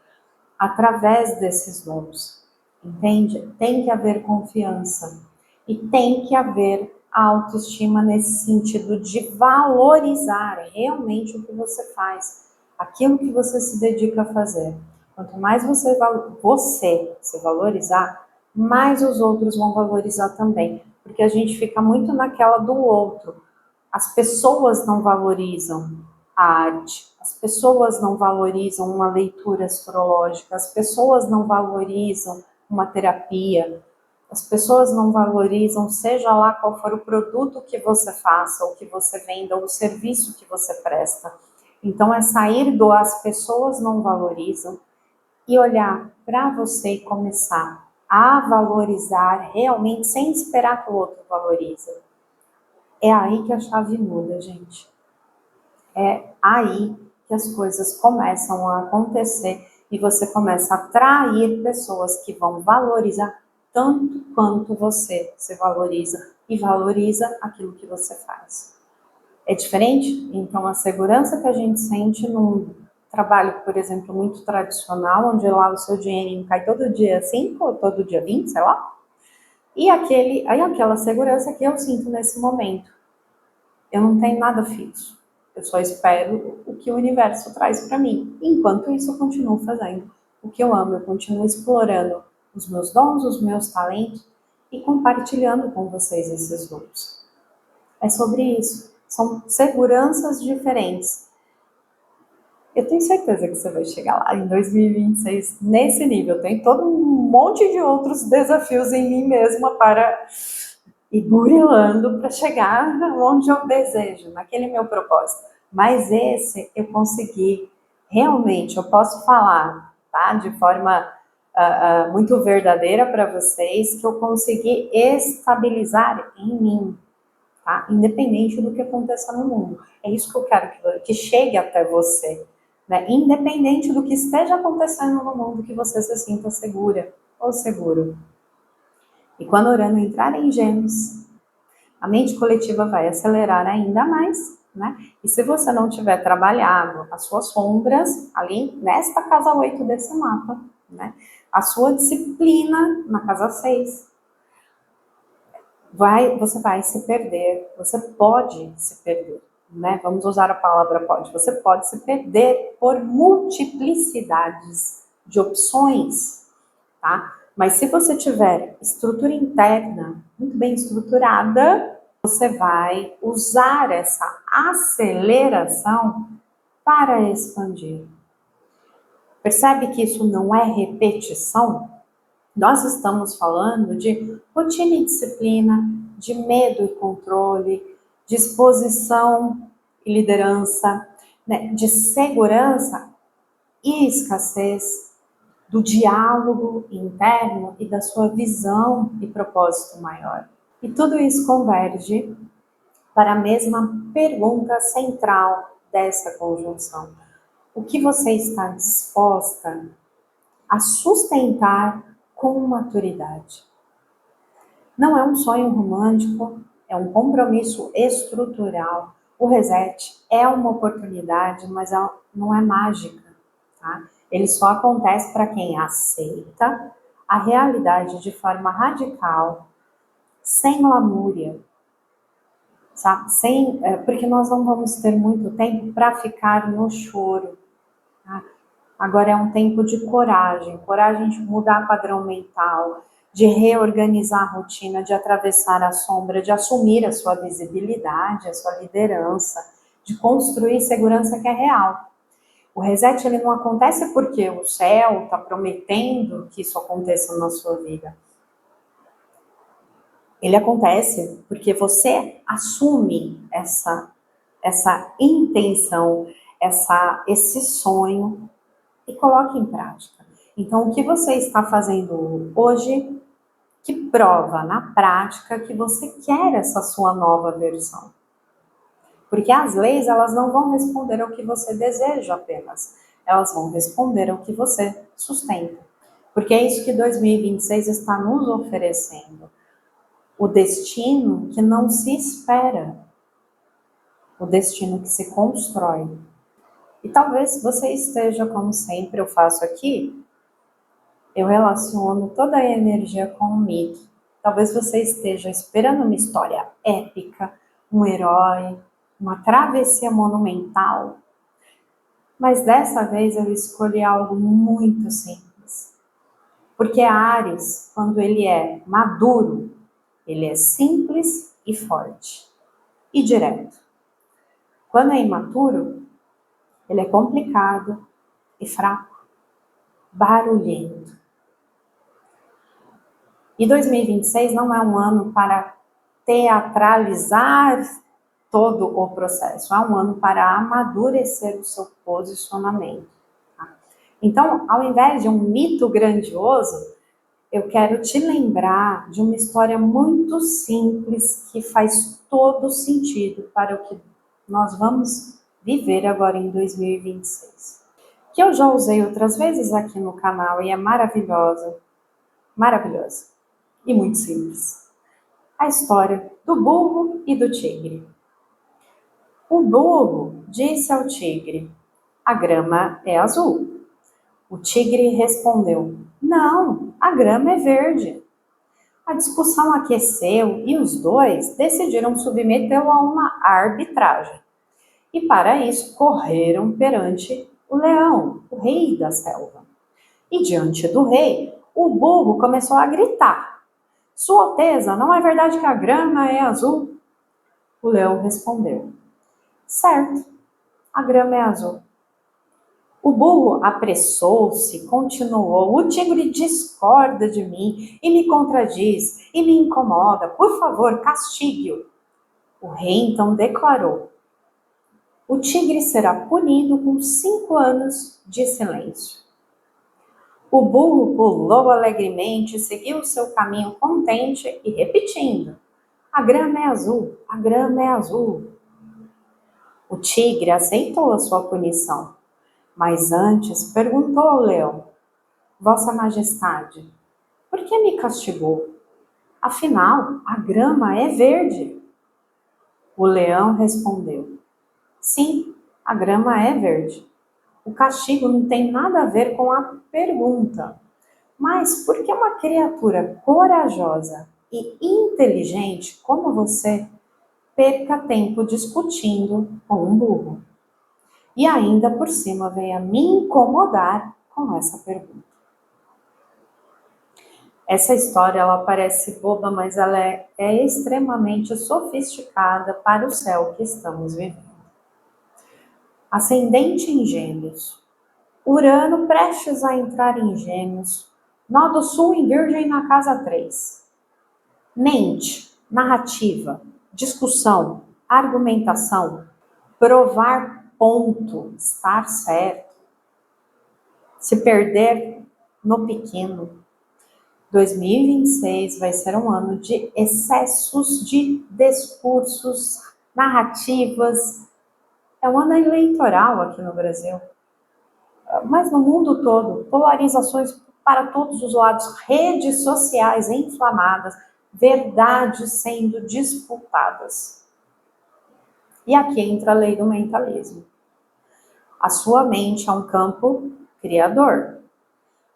através desses dons, entende? Tem que haver confiança e tem que haver autoestima nesse sentido de valorizar realmente o que você faz, aquilo que você se dedica a fazer. Quanto mais você se valorizar, mais os outros vão valorizar também, porque a gente fica muito naquela do outro. As pessoas não valorizam a arte, as pessoas não valorizam uma leitura astrológica, as pessoas não valorizam uma terapia, as pessoas não valorizam, seja lá qual for o produto que você faça, ou que você venda, ou o serviço que você presta. Então é sair do as pessoas não valorizam e olhar para você e começar a valorizar realmente sem esperar que o outro valorize. É aí que a chave muda, gente. É aí que as coisas começam a acontecer e você começa a atrair pessoas que vão valorizar tanto quanto você se valoriza e valoriza aquilo que você faz. É diferente? Então, a segurança que a gente sente num trabalho, por exemplo, muito tradicional, onde lá o seu dinheirinho cai todo dia 5 ou todo dia 20, sei lá, e aquela segurança que eu sinto nesse momento. Eu não tenho nada fixo. Eu só espero o que o universo traz para mim. Enquanto isso, eu continuo fazendo o que eu amo. Eu continuo explorando os meus dons, os meus talentos e compartilhando com vocês esses dons. É sobre isso. São seguranças diferentes. Eu tenho certeza que você vai chegar lá em 2026 nesse nível. Tem todo um monte de outros desafios em mim mesma para ir burilando para chegar onde eu desejo, naquele meu propósito. Mas esse eu consegui, realmente, eu posso falar, tá? De forma muito verdadeira para vocês, que eu consegui estabilizar em mim, tá? Independente do que aconteça no mundo. É isso que eu quero que chegue até você, né? Independente do que esteja acontecendo no mundo, que você se sinta segura ou seguro. E quando Urano entrar em Gêmeos, a mente coletiva vai acelerar ainda mais, né? E se você não tiver trabalhado as suas sombras ali nesta casa 8 desse mapa, né? A sua disciplina na casa 6, você vai se perder, você pode se perder, né? Vamos usar a palavra pode. Você pode se perder por multiplicidades de opções, tá? Mas se você tiver estrutura interna muito bem estruturada, você vai usar essa aceleração para expandir. Percebe que isso não é repetição? Nós estamos falando de rotina e disciplina, de medo e controle, disposição e liderança, né? De segurança e escassez, do diálogo interno e da sua visão e propósito maior. E tudo isso converge para a mesma pergunta central dessa conjunção. O que você está disposta a sustentar com maturidade? Não é um sonho romântico, é um compromisso estrutural. O reset é uma oportunidade, mas não é mágica, tá? Ele só acontece para quem aceita a realidade de forma radical, sem lamúria, sabe? Porque nós não vamos ter muito tempo para ficar no choro, tá? Agora é um tempo de coragem, coragem de mudar padrão mental, de reorganizar a rotina, de atravessar a sombra, de assumir a sua visibilidade, a sua liderança, de construir segurança que é real. O reset ele não acontece porque o céu está prometendo que isso aconteça na sua vida. Ele acontece porque você assume essa intenção, esse sonho e coloque em prática. Então, o que você está fazendo hoje que prova na prática que você quer essa sua nova versão. Porque as leis, elas não vão responder ao que você deseja apenas, elas vão responder ao que você sustenta. Porque é isso que 2026 está nos oferecendo. O destino que não se espera, o destino que se constrói. E talvez você esteja, como sempre eu faço aqui, eu relaciono toda a energia com o mito. Talvez você esteja esperando uma história épica, um herói, uma travessia monumental. Mas dessa vez eu escolhi algo muito simples. Porque Áries, quando ele é maduro, ele é simples e forte. E direto. Quando é imaturo, ele é complicado e fraco, barulhento. E 2026 não é um ano para teatralizar todo o processo, é um ano para amadurecer o seu posicionamento. Tá? Então, ao invés de um mito grandioso, eu quero te lembrar de uma história muito simples que faz todo sentido para o que nós vamos viver agora em 2026. Que eu já usei outras vezes aqui no canal e é maravilhosa, maravilhosa e muito simples. A história do burro e do tigre. O burro disse ao tigre: a grama é azul. O tigre respondeu: não, a grama é verde. A discussão aqueceu e os dois decidiram submetê-lo a uma arbitragem. E para isso correram perante o leão, o rei da selva. E diante do rei, o burro começou a gritar: Sua Alteza, não é verdade que a grama é azul? O leão respondeu: certo, a grama é azul. O burro apressou-se, continuou: o tigre discorda de mim e me contradiz e me incomoda. Por favor, castigue-o. O rei então declarou: o tigre será punido com 5 anos de silêncio. O burro pulou alegremente, seguiu seu caminho contente e repetindo: a grama é azul, a grama é azul. O tigre aceitou a sua punição, mas antes perguntou ao leão: Vossa Majestade, por que me castigou? Afinal, a grama é verde. O leão respondeu: sim, a grama é verde. O castigo não tem nada a ver com a pergunta. Mas por que uma criatura corajosa e inteligente como você perca tempo discutindo com um burro? E ainda por cima venha me incomodar com essa pergunta. Essa história ela parece boba, mas ela é extremamente sofisticada para o céu que estamos vivendo. Ascendente em Gêmeos. Urano prestes a entrar em Gêmeos. Nó do Sul em Virgem na casa 3. Mente, narrativa, discussão, argumentação, provar ponto, estar certo, se perder no pequeno. 2026 vai ser um ano de excessos de discursos, narrativas. É um ano eleitoral aqui no Brasil. Mas no mundo todo, polarizações para todos os lados, redes sociais inflamadas, verdades sendo disputadas. E aqui entra a lei do mentalismo. A sua mente é um campo criador.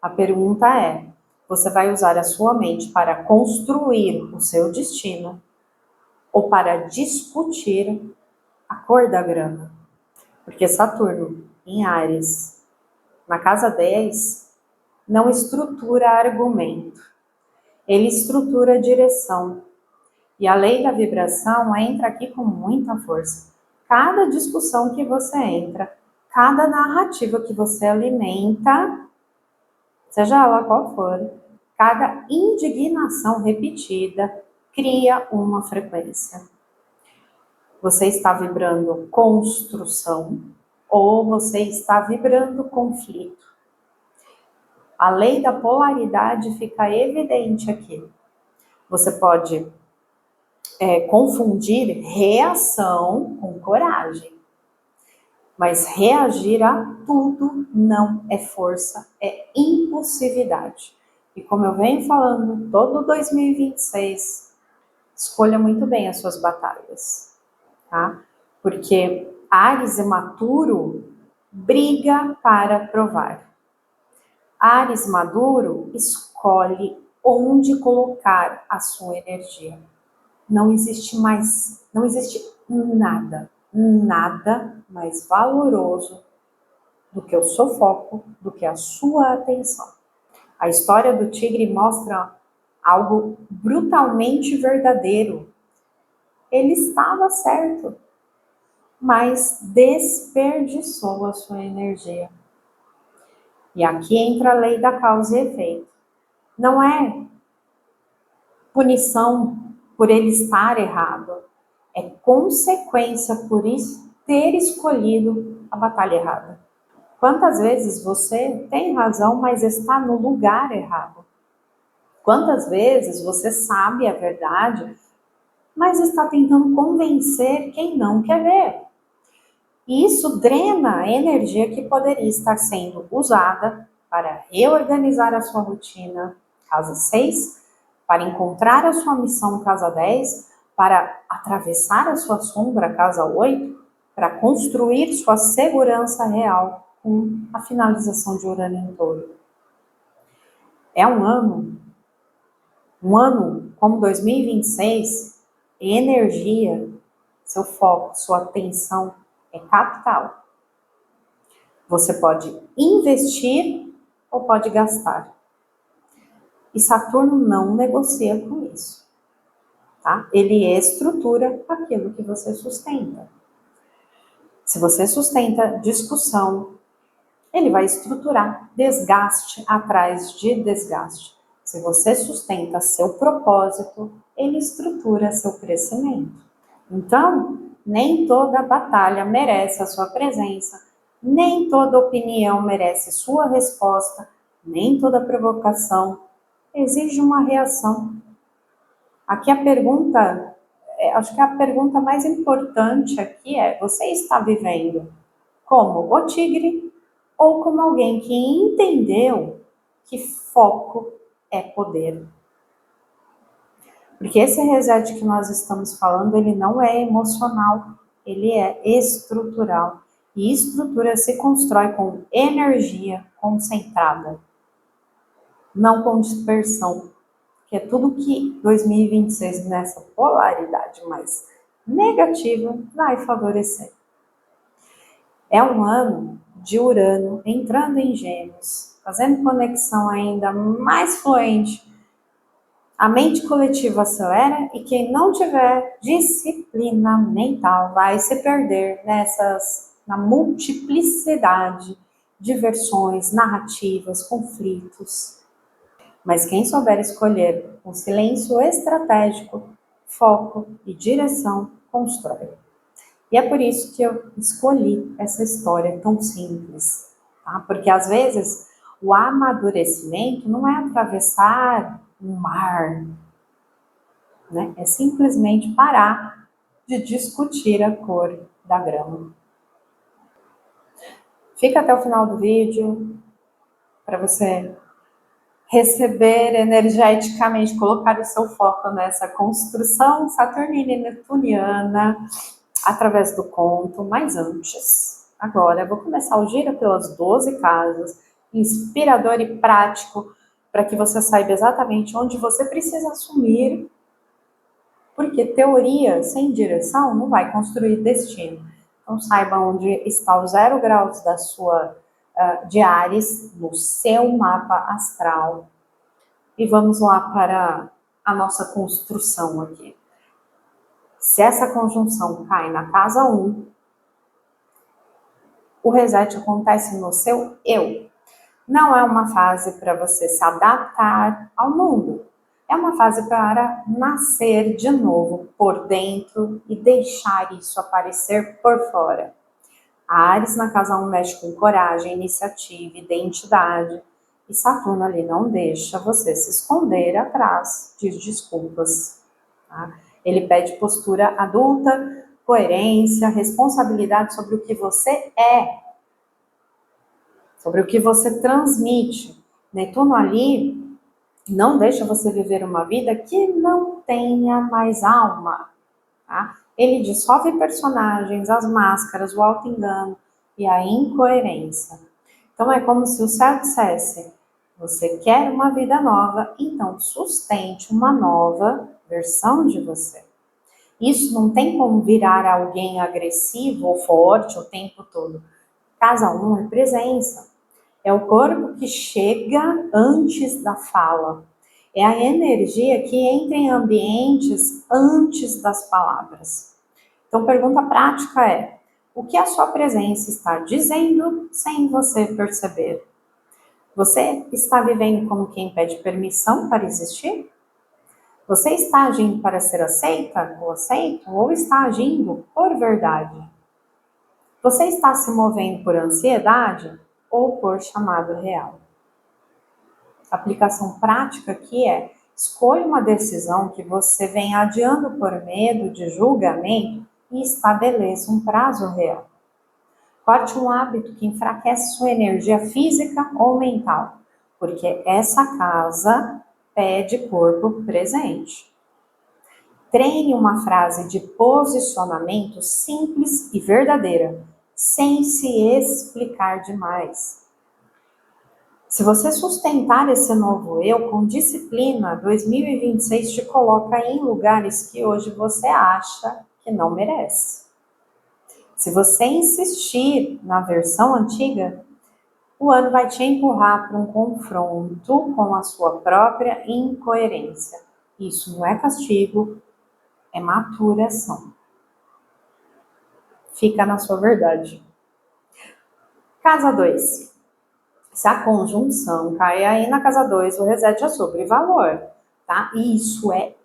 A pergunta é: você vai usar a sua mente para construir o seu destino ou para discutir a cor da grama? Porque Saturno, em Áries, na casa 10, não estrutura argumento, ele estrutura direção. E a lei da vibração entra aqui com muita força. Cada discussão que você entra, cada narrativa que você alimenta, seja ela qual for, cada indignação repetida cria uma frequência. Você está vibrando construção ou você está vibrando conflito. A lei da polaridade fica evidente aqui. Você pode confundir reação com coragem. Mas reagir a tudo não é força, é impulsividade. E como eu venho falando todo 2026, escolha muito bem as suas batalhas, tá? Porque Áries imaturo briga para provar. Áries maduro escolhe onde colocar a sua energia. Não existe nada mais valoroso do que o seu foco, do que a sua atenção. A história do tigre mostra algo brutalmente verdadeiro. Ele estava certo, mas desperdiçou a sua energia. E aqui entra a lei da causa e efeito. Não é punição por ele estar errado, é consequência por ter escolhido a batalha errada. Quantas vezes você tem razão, mas está no lugar errado? Quantas vezes você sabe a verdade, mas está tentando convencer quem não quer ver? E isso drena a energia que poderia estar sendo usada para reorganizar a sua rotina, casa 6, para encontrar a sua missão, casa 10, para atravessar a sua sombra, casa 8, para construir sua segurança real com a finalização de Urano em Touro. É um ano como 2026, energia, seu foco, sua atenção é capital. Você pode investir ou pode gastar. E Saturno não negocia com isso. tá? Ele estrutura aquilo que você sustenta. Se você sustenta discussão, ele vai estruturar desgaste atrás de desgaste. Se você sustenta seu propósito, ele estrutura seu crescimento. Então, nem toda batalha merece a sua presença, nem toda opinião merece sua resposta, nem toda provocação exige uma reação. Aqui a pergunta, acho que a pergunta mais importante aqui é: você está vivendo como o tigre ou como alguém que entendeu que foco é poder? Porque esse reset que nós estamos falando, ele não é emocional, ele é estrutural. E estrutura se constrói com energia concentrada, não com dispersão, que é tudo que 2026 nessa polaridade mais negativa vai favorecer. É um ano de Urano entrando em Gêmeos, fazendo conexão ainda mais fluente. A mente coletiva acelera e quem não tiver disciplina mental vai se perder na multiplicidade de versões, narrativas, conflitos. Mas quem souber escolher um silêncio estratégico, foco e direção, constrói. E é por isso que eu escolhi essa história tão simples, tá? Porque às vezes o amadurecimento não é atravessar um mar, né? É simplesmente parar de discutir a cor da grama. Fica até o final do vídeo para você receber energeticamente, colocar o seu foco nessa construção saturnina e neptuniana através do conto, mas antes. Agora eu vou começar o giro pelas 12 casas, inspirador e prático, para que você saiba exatamente onde você precisa assumir, porque teoria sem direção não vai construir destino. Então saiba onde está o 0 graus da sua de Áries no seu mapa astral. E vamos lá para a nossa construção aqui. Se essa conjunção cai na casa 1, o reset acontece no seu eu. Não é uma fase para você se adaptar ao mundo. É uma fase para nascer de novo por dentro e deixar isso aparecer por fora. A Áries na casa 1 mexe com coragem, iniciativa, identidade. E Saturno ali não deixa você se esconder atrás de desculpas. Tá? Ele pede postura adulta, coerência, responsabilidade sobre o que você é, sobre o que você transmite. Netuno ali não deixa você viver uma vida que não tenha mais alma. Tá? Ele dissolve personagens, as máscaras, o auto-engano e a incoerência. Então é como se o céu dissesse: você quer uma vida nova, então sustente uma nova versão de você. Isso não tem como virar alguém agressivo ou forte o tempo todo. Casa 1 é presença. É o corpo que chega antes da fala. É a energia que entra em ambientes antes das palavras. Então, pergunta prática é: o que a sua presença está dizendo sem você perceber? Você está vivendo como quem pede permissão para existir? Você está agindo para ser aceita ou aceito, ou está agindo por verdade? Você está se movendo por ansiedade ou por chamado real? A aplicação prática aqui é: escolha uma decisão que você vem adiando por medo de julgamento e estabeleça um prazo real. Corte um hábito que enfraquece sua energia física ou mental, porque essa casa pede corpo presente. Treine uma frase de posicionamento simples e verdadeira, sem se explicar demais. Se você sustentar esse novo eu com disciplina, 2026 te coloca em lugares que hoje você acha que não merece. Se você insistir na versão antiga, o ano vai te empurrar para um confronto com a sua própria incoerência. Isso não é castigo, é maturação. Fica na sua verdade. Casa 2. Se a conjunção cai aí na casa 2, o reset é sobre valor, tá? E isso é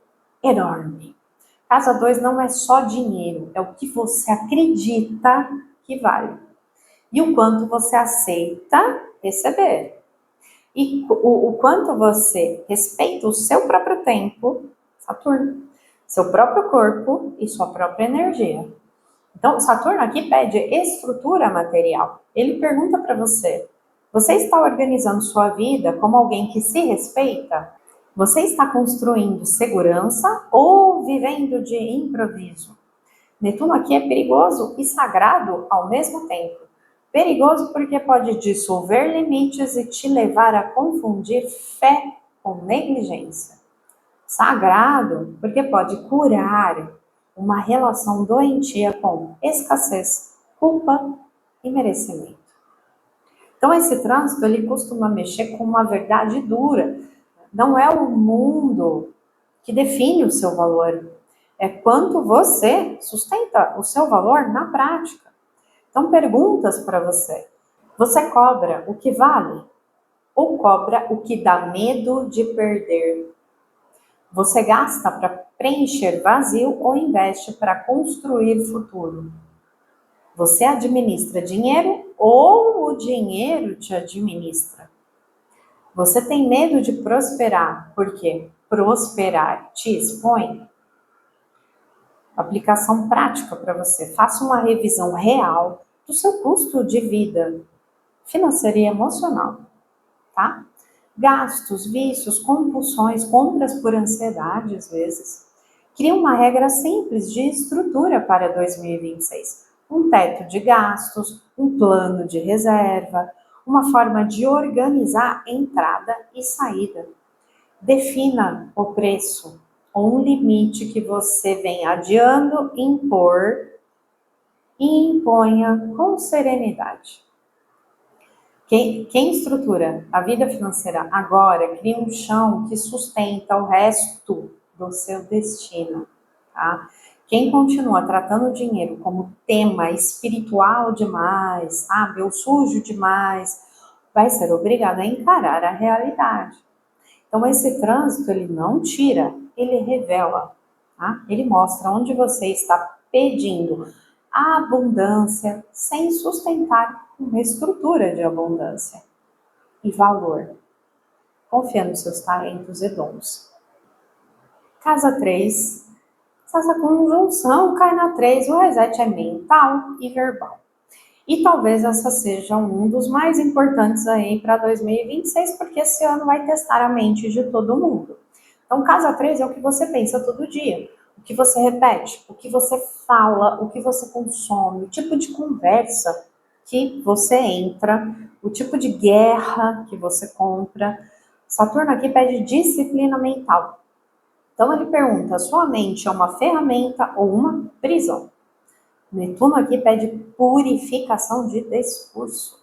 enorme. Casa 2 não é só dinheiro, é o que você acredita que vale. E o quanto você aceita receber. E o quanto você respeita o seu próprio tempo, Saturno, seu próprio corpo e sua própria energia. Então, Saturno aqui pede estrutura material. Ele pergunta para você: você está organizando sua vida como alguém que se respeita? Você está construindo segurança ou vivendo de improviso? Netuno aqui é perigoso e sagrado ao mesmo tempo. Perigoso porque pode dissolver limites e te levar a confundir fé com negligência. Sagrado porque pode curar uma relação doentia com escassez, culpa e merecimento. Então esse trânsito ele costuma mexer com uma verdade dura. Não é o mundo que define o seu valor, é quanto você sustenta o seu valor na prática. Então perguntas para você: você cobra o que vale ou cobra o que dá medo de perder? Você gasta para preencher vazio ou investe para construir futuro? Você administra dinheiro ou o dinheiro te administra? Você tem medo de prosperar porque prosperar te expõe? Aplicação prática para você. Faça uma revisão real do seu custo de vida financeira e emocional, tá? Gastos, vícios, compulsões, compras por ansiedade, às vezes. Crie uma regra simples de estrutura para 2026. Um teto de gastos, um plano de reserva, uma forma de organizar entrada e saída. Defina o preço ou um limite que você vem adiando impor e imponha com serenidade. Quem estrutura a vida financeira agora cria um chão que sustenta o resto do seu destino, tá? Quem continua tratando o dinheiro como tema espiritual demais, sabe, ou sujo demais, vai ser obrigado a encarar a realidade. Então esse trânsito ele não tira, ele revela, tá? Ele mostra onde você está pedindo a abundância sem sustentar uma estrutura de abundância e valor. Confia nos seus talentos e dons. Casa 3. Se essa conjunção cai na 3, o reset é mental e verbal. E talvez essa seja um dos mais importantes aí para 2026, porque esse ano vai testar a mente de todo mundo. Então, casa 3 é o que você pensa todo dia, o que você repete, o que você fala, o que você consome, o tipo de conversa que você entra, o tipo de guerra que você compra. Saturno aqui pede disciplina mental. Então, ele pergunta: sua mente é uma ferramenta ou uma prisão? Netuno aqui pede purificação de discurso.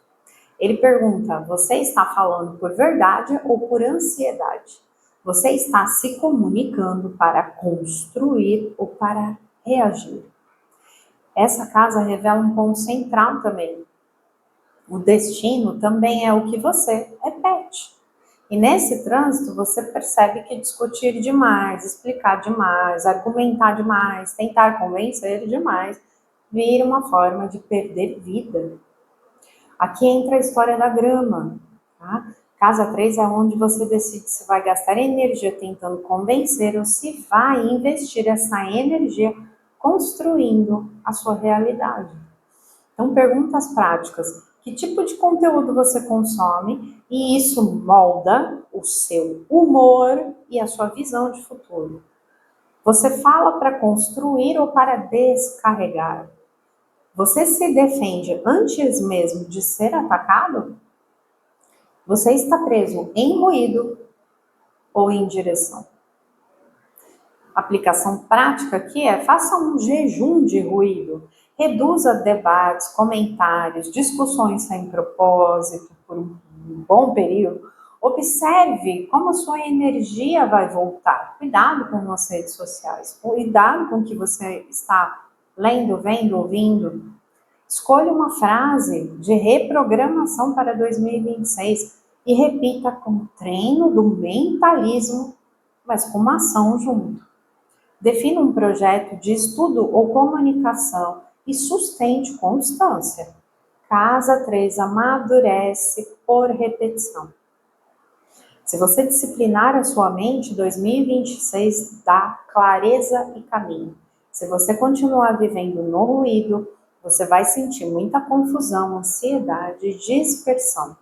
Ele pergunta: você está falando por verdade ou por ansiedade? Você está se comunicando para construir ou para reagir? Essa casa revela um ponto central também. O destino também é o que você repete. E nesse trânsito você percebe que discutir demais, explicar demais, argumentar demais, tentar convencer demais, vira uma forma de perder vida. Aqui entra a história da grama, tá? Casa 3 é onde você decide se vai gastar energia tentando convencer ou se vai investir essa energia construindo a sua realidade. Então, perguntas práticas: que tipo de conteúdo você consome? E isso molda o seu humor e a sua visão de futuro. Você fala para construir ou para descarregar? Você se defende antes mesmo de ser atacado? Você está preso em ruído ou em direção? A aplicação prática aqui é: faça um jejum de ruído. Reduza debates, comentários, discussões sem propósito por um bom período, Observe como a sua energia vai voltar. Cuidado com as redes sociais. Cuidado com o que você está lendo, vendo, ouvindo. Escolha uma frase de reprogramação para 2026 e repita como treino do mentalismo, mas com uma ação junto. Defina um projeto de estudo ou comunicação e sustente constância. Casa 3 amadurece por repetição. Se você disciplinar a sua mente, 2026 dá clareza e caminho. Se você continuar vivendo no ruído, você vai sentir muita confusão, ansiedade e dispersão.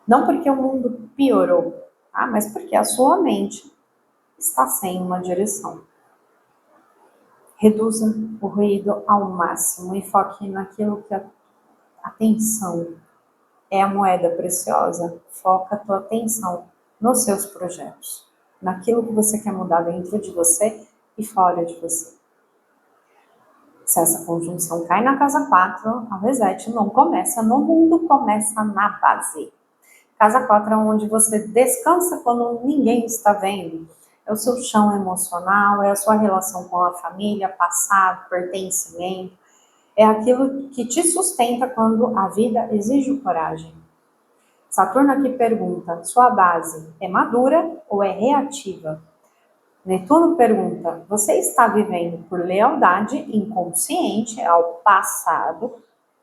Não porque o mundo piorou, tá? Mas porque a sua mente está sem uma direção. Reduza o ruído ao máximo e foque naquilo que a atenção é a moeda preciosa. Foca a tua atenção nos seus projetos, naquilo que você quer mudar dentro de você e fora de você. Se essa conjunção cai na casa 4, a reset não começa no mundo, começa na base. Casa 4 é onde você descansa quando ninguém está vendo. É o seu chão emocional, é a sua relação com a família, passado, pertencimento. É aquilo que te sustenta quando a vida exige coragem. Saturno aqui pergunta, sua base é madura ou é reativa? Netuno pergunta, você está vivendo por lealdade inconsciente ao passado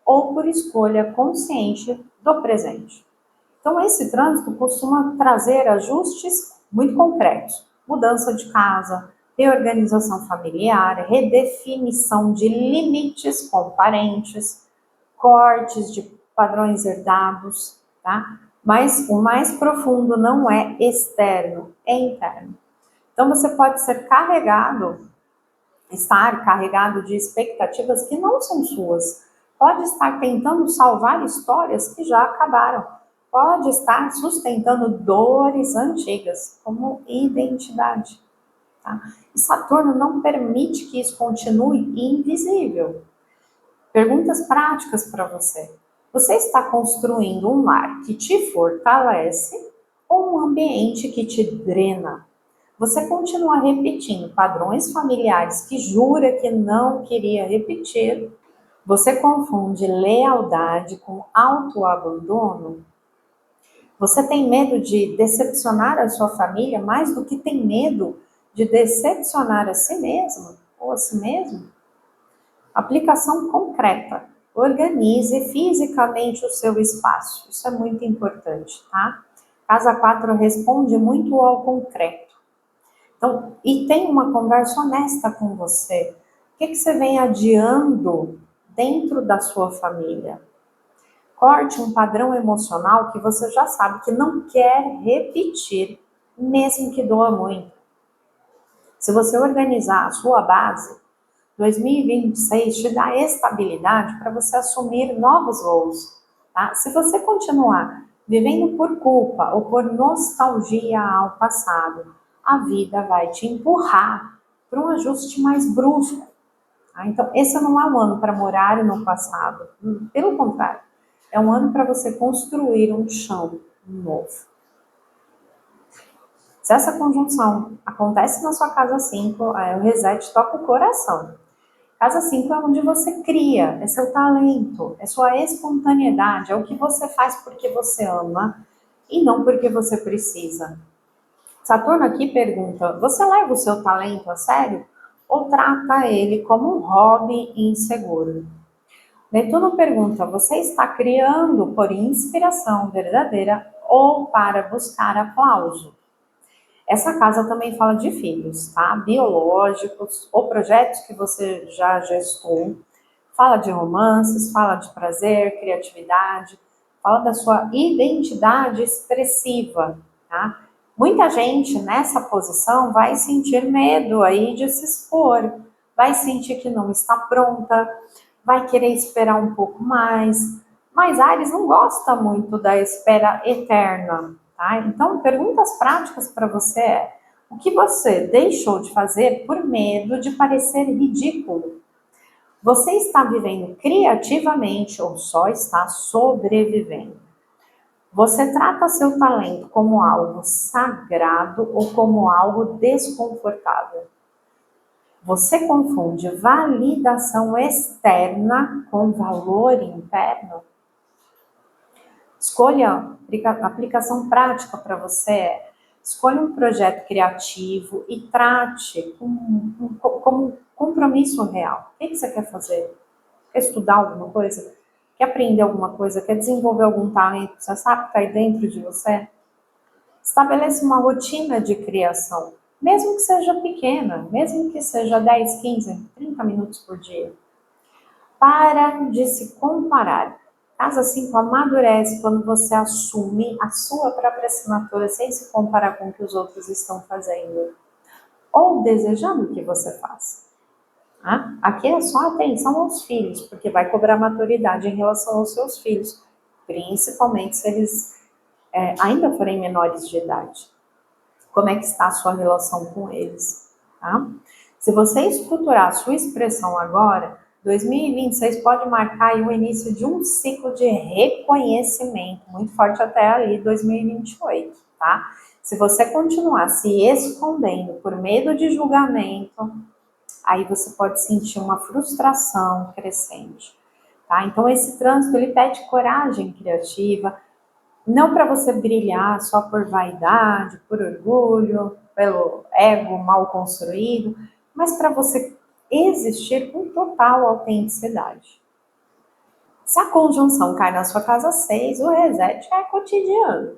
ou por escolha consciente do presente? Então, esse trânsito costuma trazer ajustes muito concretos. Mudança de casa, reorganização familiar, redefinição de limites com parentes, cortes de padrões herdados, tá? Mas o mais profundo não é externo, é interno. Então, você pode estar carregado de expectativas que não são suas. Pode estar tentando salvar histórias que já acabaram. Pode estar sustentando dores antigas, como identidade. Tá? E Saturno não permite que isso continue invisível. Perguntas práticas para você. Você está construindo um lar que te fortalece ou um ambiente que te drena? Você continua repetindo padrões familiares que jura que não queria repetir? Você confunde lealdade com autoabandono? Você tem medo de decepcionar a sua família mais do que tem medo de decepcionar a si mesmo ou a si mesmo? Aplicação concreta. Organize fisicamente o seu espaço. Isso é muito importante, tá? Casa 4 responde muito ao concreto. Então, e tem uma conversa honesta com você. O que você vem adiando dentro da sua família? Corte um padrão emocional que você já sabe que não quer repetir, mesmo que doa muito. Se você organizar a sua base, 2026 te dá estabilidade para você assumir novos voos. Tá? Se você continuar vivendo por culpa ou por nostalgia ao passado, a vida vai te empurrar para um ajuste mais brusco. Tá? Então, esse não é um ano para morar no passado. Pelo contrário, é um ano para você construir um chão novo. Se essa conjunção acontece na sua casa 5, o reset toca o coração. Casa 5 é onde você cria, é seu talento, é sua espontaneidade, é o que você faz porque você ama e não porque você precisa. Saturno aqui pergunta, você leva o seu talento a sério ou trata ele como um hobby inseguro? Netuno pergunta, você está criando por inspiração verdadeira ou para buscar aplauso? Essa casa também fala de filhos, tá? Biológicos ou projetos que você já gestou. Fala de romances, fala de prazer, criatividade, fala da sua identidade expressiva, tá? Muita gente nessa posição vai sentir medo aí de se expor, vai sentir que não está pronta, vai querer esperar um pouco mais, mas Áries não gosta muito da espera eterna, tá? Então, perguntas práticas para você é, o que você deixou de fazer por medo de parecer ridículo? Você está vivendo criativamente ou só está sobrevivendo? Você trata seu talento como algo sagrado ou como algo desconfortável? Você confunde validação externa com valor interno? Escolha aplicação prática para você. Escolha um projeto criativo e trate como um compromisso real. O que você quer fazer? Quer estudar alguma coisa? Quer aprender alguma coisa? Quer desenvolver algum talento? Você sabe que está aí dentro de você? Estabeleça uma rotina de criação, mesmo que seja pequena, mesmo que seja 10, 15, 30 minutos por dia. Para de se comparar. Casa 5 amadurece quando você assume a sua própria assinatura sem se comparar com o que os outros estão fazendo ou desejando que você faça. Aqui é só atenção aos filhos, porque vai cobrar maturidade em relação aos seus filhos, principalmente se eles ainda forem menores de idade. Como é que está a sua relação com eles? Tá? Se você estruturar a sua expressão agora, 2026 pode marcar aí o início de um ciclo de reconhecimento, muito forte até ali 2028, tá? Se você continuar se escondendo por medo de julgamento, aí você pode sentir uma frustração crescente, tá? Então esse trânsito, ele pede coragem criativa, não para você brilhar só por vaidade, por orgulho, pelo ego mal construído, mas para você existir com total autenticidade. Se a conjunção cai na sua casa 6, o reset é cotidiano.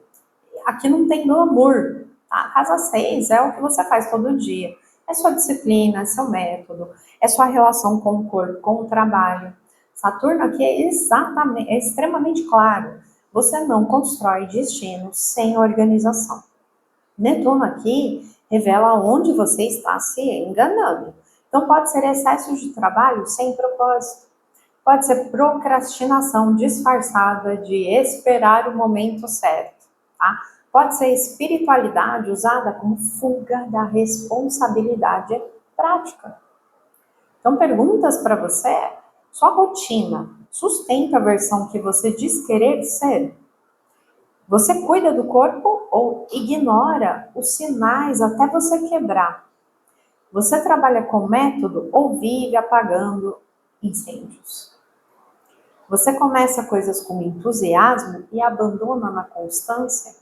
Aqui não tem glamour. Tá? A casa 6 é o que você faz todo dia. É sua disciplina, é seu método, é sua relação com o corpo, com o trabalho. Saturno aqui é extremamente claro. Você não constrói destino sem organização. Netuno aqui revela onde você está se enganando. Então pode ser excesso de trabalho sem propósito. Pode ser procrastinação disfarçada de esperar o momento certo, tá? Pode ser espiritualidade usada como fuga da responsabilidade prática. Então, perguntas para você: sua rotina sustenta a versão que você diz querer ser? Você cuida do corpo ou ignora os sinais até você quebrar? Você trabalha com método ou vive apagando incêndios? Você começa coisas com entusiasmo e abandona na constância?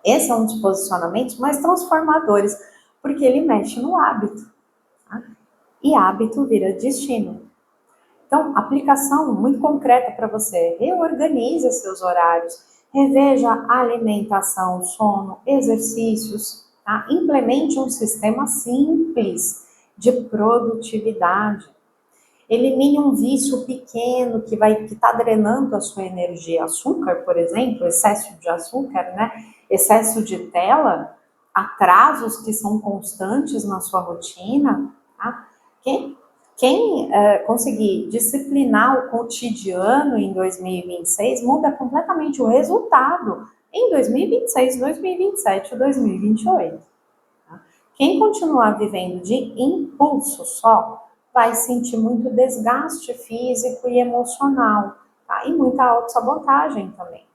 Esse é um dos posicionamentos mais transformadores, porque ele mexe no hábito. Tá? E hábito vira destino. Então, aplicação muito concreta para você. Reorganize seus horários, reveja a alimentação, sono, exercícios. Tá? Implemente um sistema simples de produtividade. Elimine um vício pequeno que está drenando a sua energia. Açúcar, por exemplo, excesso de açúcar, né? Excesso de tela, atrasos que são constantes na sua rotina. Tá? Quem conseguir disciplinar o cotidiano em 2026 muda completamente o resultado em 2026, 2027 e 2028. Tá? Quem continuar vivendo de impulso só, vai sentir muito desgaste físico e emocional, tá? E muita autossabotagem também.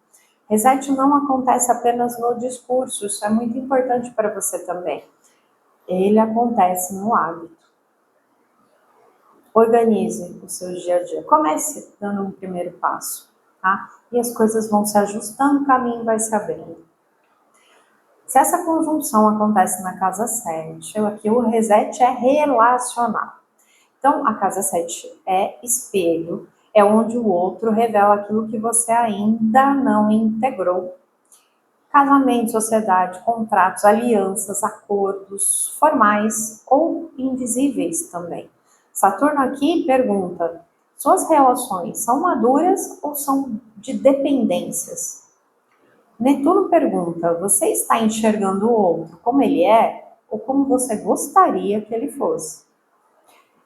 Reset não acontece apenas no discurso, isso é muito importante para você também. Ele acontece no hábito. Organize o seu dia a dia. Comece dando um primeiro passo, tá? E as coisas vão se ajustando, o caminho vai se abrindo. Se essa conjunção acontece na casa 7, aqui o reset é relacional. Então, a casa 7 é espelho, é onde o outro revela aquilo que você ainda não integrou. Casamento, sociedade, contratos, alianças, acordos formais ou invisíveis também. Saturno aqui pergunta: suas relações são maduras ou são de dependências? Netuno pergunta: você está enxergando o outro como ele é ou como você gostaria que ele fosse?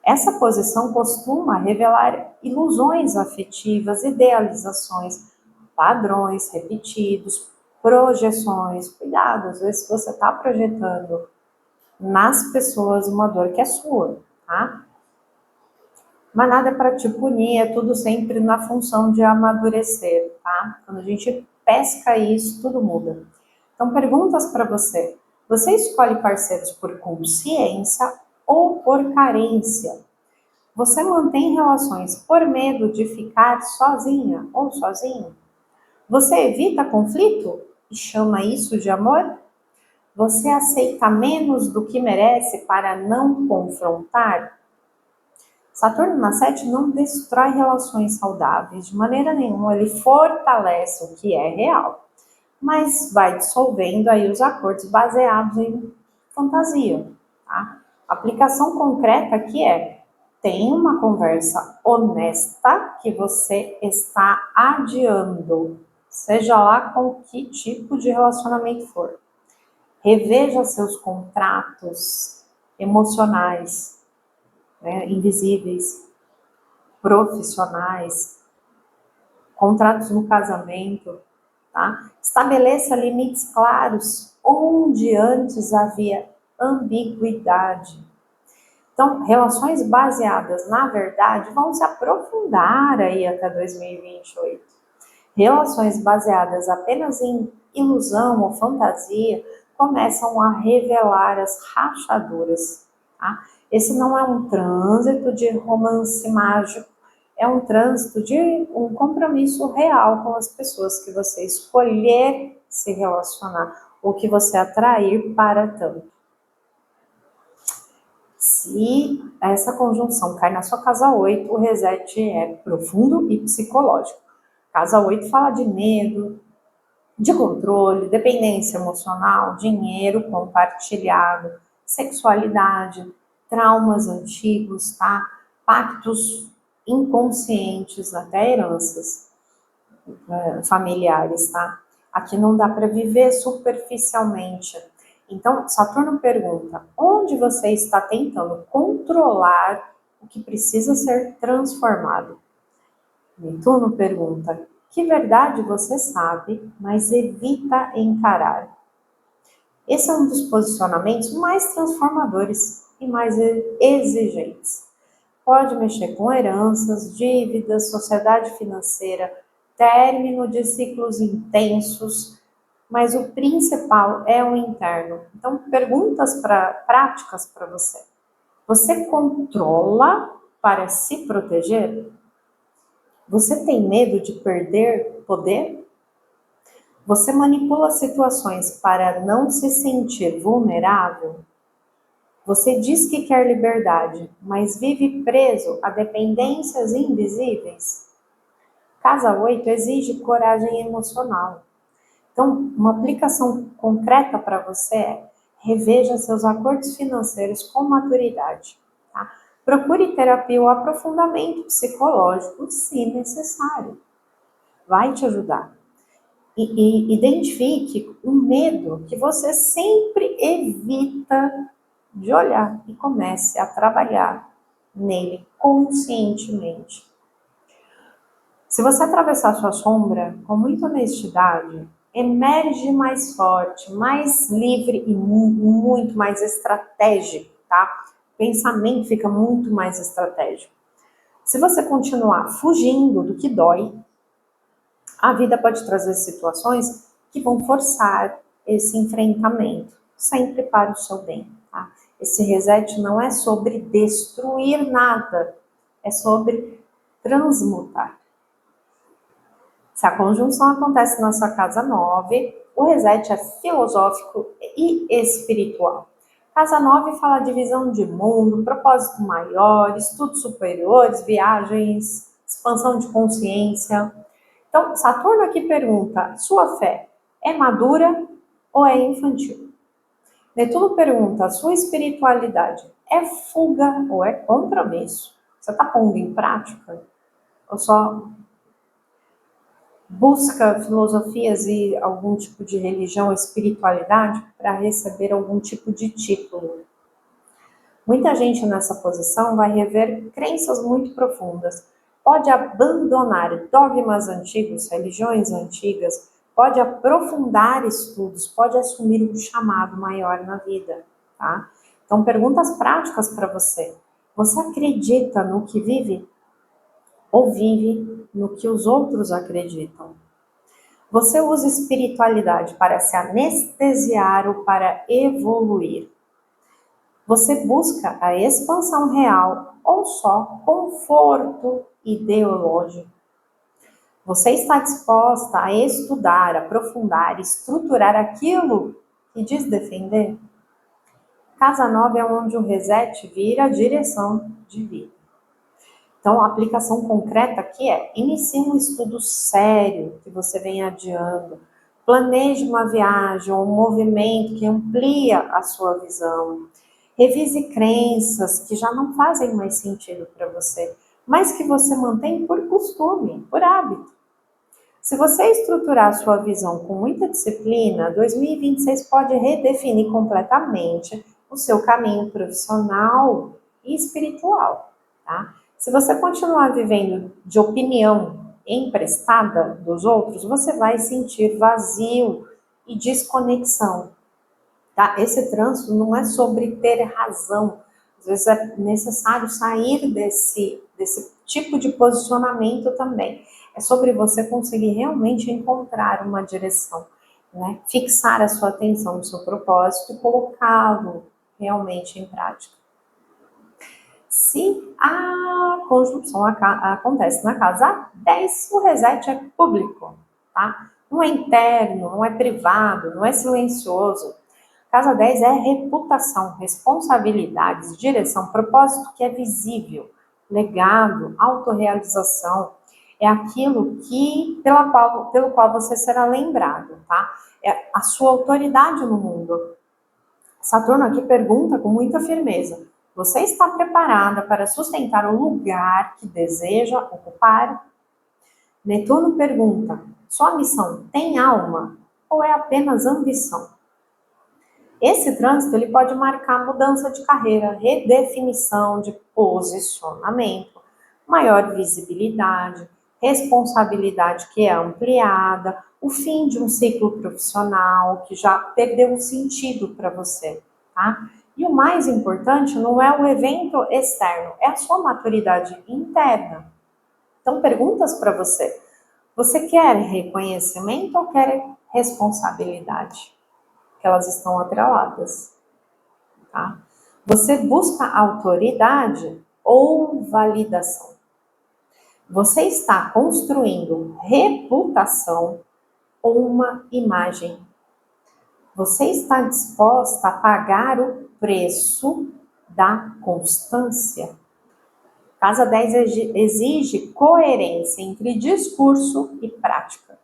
Essa posição costuma revelar ilusões afetivas, idealizações, padrões repetidos, projeções. Cuidado, às vezes você está projetando nas pessoas uma dor que é sua, tá? Mas nada é para te punir, é tudo sempre na função de amadurecer, tá? Quando a gente pesca isso, tudo muda. Então, perguntas para você. Você escolhe parceiros por consciência ou por carência? Você mantém relações por medo de ficar sozinha ou sozinho? Você evita conflito e chama isso de amor? Você aceita menos do que merece para não confrontar? Saturno na 7 não destrói relações saudáveis de maneira nenhuma, ele fortalece o que é real, mas vai dissolvendo aí os acordos baseados em fantasia, tá? A aplicação concreta aqui tem uma conversa honesta que você está adiando, seja lá com que tipo de relacionamento for. Reveja seus contratos emocionais, né, invisíveis, profissionais, contratos no casamento, tá? Estabeleça limites claros onde antes havia ambiguidade. Então, relações baseadas na verdade vão se aprofundar aí até 2028. Relações baseadas apenas em ilusão ou fantasia começam a revelar as rachaduras, tá? Esse não é um trânsito de romance mágico, é um trânsito de um compromisso real com as pessoas que você escolher se relacionar ou que você atrair para tanto. Se essa conjunção cai na sua casa 8, o reset é profundo e psicológico. Casa 8 fala de medo, de controle, dependência emocional, dinheiro compartilhado, sexualidade, traumas antigos, tá? Pactos inconscientes, até heranças familiares, tá? Aqui não dá para viver superficialmente. Então, Saturno pergunta: onde você está tentando controlar o que precisa ser transformado? Netuno pergunta: que verdade você sabe, mas evita encarar? Esse é um dos posicionamentos mais transformadores e mais exigentes. Pode mexer com heranças, dívidas, sociedade financeira, término de ciclos intensos, mas o principal é o interno. Então, perguntas práticas para você. Você controla para se proteger? Você tem medo de perder poder? Você manipula situações para não se sentir vulnerável? Você diz que quer liberdade, mas vive preso a dependências invisíveis? Casa 8 exige coragem emocional. Então, uma aplicação concreta para você é: reveja seus acordos financeiros com maturidade. Tá? Procure terapia ou aprofundamento psicológico, se necessário. Vai te ajudar. E identifique um medo que você sempre evita de olhar e comece a trabalhar nele conscientemente. Se você atravessar sua sombra com muita honestidade, emerge mais forte, mais livre e muito mais estratégico, tá? O pensamento fica muito mais estratégico. Se você continuar fugindo do que dói, a vida pode trazer situações que vão forçar esse enfrentamento, sempre para o seu bem, tá? Esse reset não é sobre destruir nada, é sobre transmutar. Se a conjunção acontece na sua casa 9, o reset é filosófico e espiritual. Casa 9 fala de visão de mundo, propósito maior, estudos superiores, viagens, expansão de consciência. Então, Saturno aqui pergunta: sua fé é madura ou é infantil? Netuno pergunta: sua espiritualidade é fuga ou é compromisso? Você está pondo em prática? Ou só busca filosofias e algum tipo de religião, espiritualidade para receber algum tipo de título? Muita gente nessa posição vai rever crenças muito profundas. Pode abandonar dogmas antigos, religiões antigas, pode aprofundar estudos, pode assumir um chamado maior na vida, tá? Então, perguntas práticas para você. Você acredita no que vive? Ou vive no que os outros acreditam? Você usa espiritualidade para se anestesiar ou para evoluir? Você busca a expansão real ou só conforto ideológico? Você está disposta a estudar, aprofundar, estruturar aquilo que diz defender? Casa 9 é onde o reset vira a direção de vida. Então, a aplicação concreta aqui é: inicie um estudo sério que você vem adiando, planeje uma viagem ou um movimento que amplia a sua visão, revise crenças que já não fazem mais sentido para você, mas que você mantém por costume, por hábito. Se você estruturar a sua visão com muita disciplina, 2026 pode redefinir completamente o seu caminho profissional e espiritual, tá? Se você continuar vivendo de opinião emprestada dos outros, você vai sentir vazio e desconexão, tá? Esse trânsito não é sobre ter razão. Às vezes é necessário sair desse tipo de posicionamento também. É sobre você conseguir realmente encontrar uma direção, né? Fixar a sua atenção no seu propósito e colocá-lo realmente em prática. Se a conjunção acontece na casa 10, o reset é público, tá? Não é interno, não é privado, não é silencioso. Casa 10 é reputação, responsabilidades, direção, propósito que é visível, legado, autorrealização. É aquilo pelo qual você será lembrado, tá? É a sua autoridade no mundo. Saturno aqui pergunta com muita firmeza: você está preparada para sustentar o lugar que deseja ocupar? Netuno pergunta: sua missão tem alma ou é apenas ambição? Esse trânsito ele pode marcar mudança de carreira, redefinição de posicionamento, maior visibilidade, responsabilidade que é ampliada, o fim de um ciclo profissional que já perdeu o sentido para você, tá? E o mais importante não é o evento externo, é a sua maturidade interna. Então, perguntas para você: você quer reconhecimento ou quer responsabilidade? Que elas estão atreladas, tá? Você busca autoridade ou validação? Você está construindo reputação ou uma imagem? Você está disposta a pagar o preço da constância? Casa 10 exige coerência entre discurso e prática.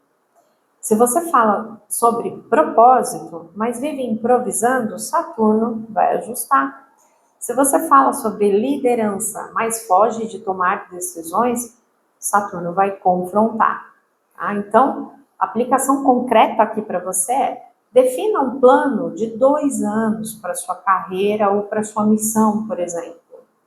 Se você fala sobre propósito, mas vive improvisando, Saturno vai ajustar. Se você fala sobre liderança, mas foge de tomar decisões, Saturno vai confrontar. Tá? Então, a aplicação concreta aqui para você é: defina um plano de 2 anos para sua carreira ou para sua missão, por exemplo,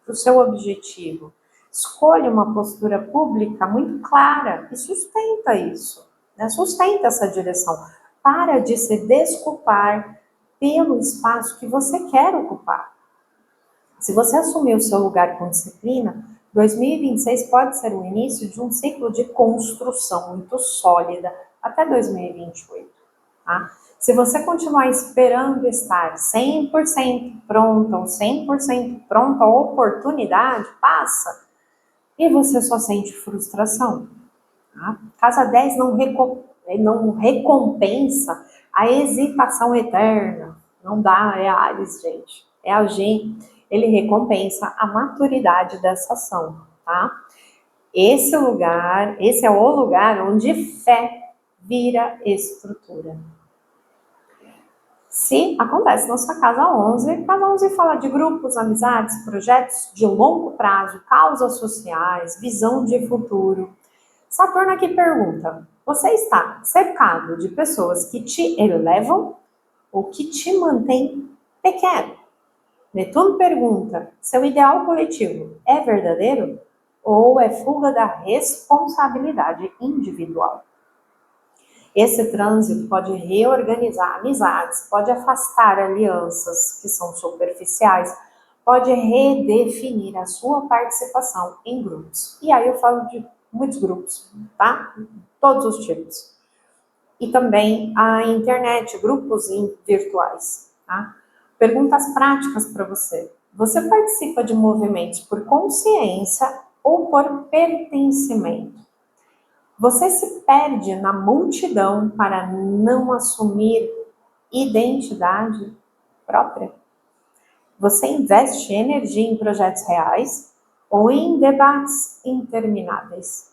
para o seu objetivo. Escolha uma postura pública muito clara e sustenta isso. Né? Sustenta essa direção. Para de se desculpar pelo espaço que você quer ocupar. Se você assumir o seu lugar com disciplina, 2026 pode ser o início de um ciclo de construção muito sólida até 2028. Tá? Se você continuar esperando estar 100% pronta ou 100% pronta, a oportunidade passa e você só sente frustração. Tá? Casa 10 não recompensa a hesitação eterna. Não dá, é Ares, gente. É agir. Ele recompensa a maturidade dessa ação, tá? Esse é o lugar onde fé vira estrutura. Se acontece na sua casa 11 fala de grupos, amizades, projetos de longo prazo, causas sociais, visão de futuro. Saturno aqui pergunta: você está cercado de pessoas que te elevam ou que te mantêm pequeno? Netuno pergunta: seu ideal coletivo é verdadeiro ou é fuga da responsabilidade individual? Esse trânsito pode reorganizar amizades, pode afastar alianças que são superficiais, pode redefinir a sua participação em grupos. E aí eu falo de muitos grupos, tá? Todos os tipos. e também a internet, grupos virtuais, tá? Perguntas práticas para você. Você participa de movimentos por consciência ou por pertencimento? Você se perde na multidão para não assumir identidade própria? Você investe energia em projetos reais ou em debates intermináveis?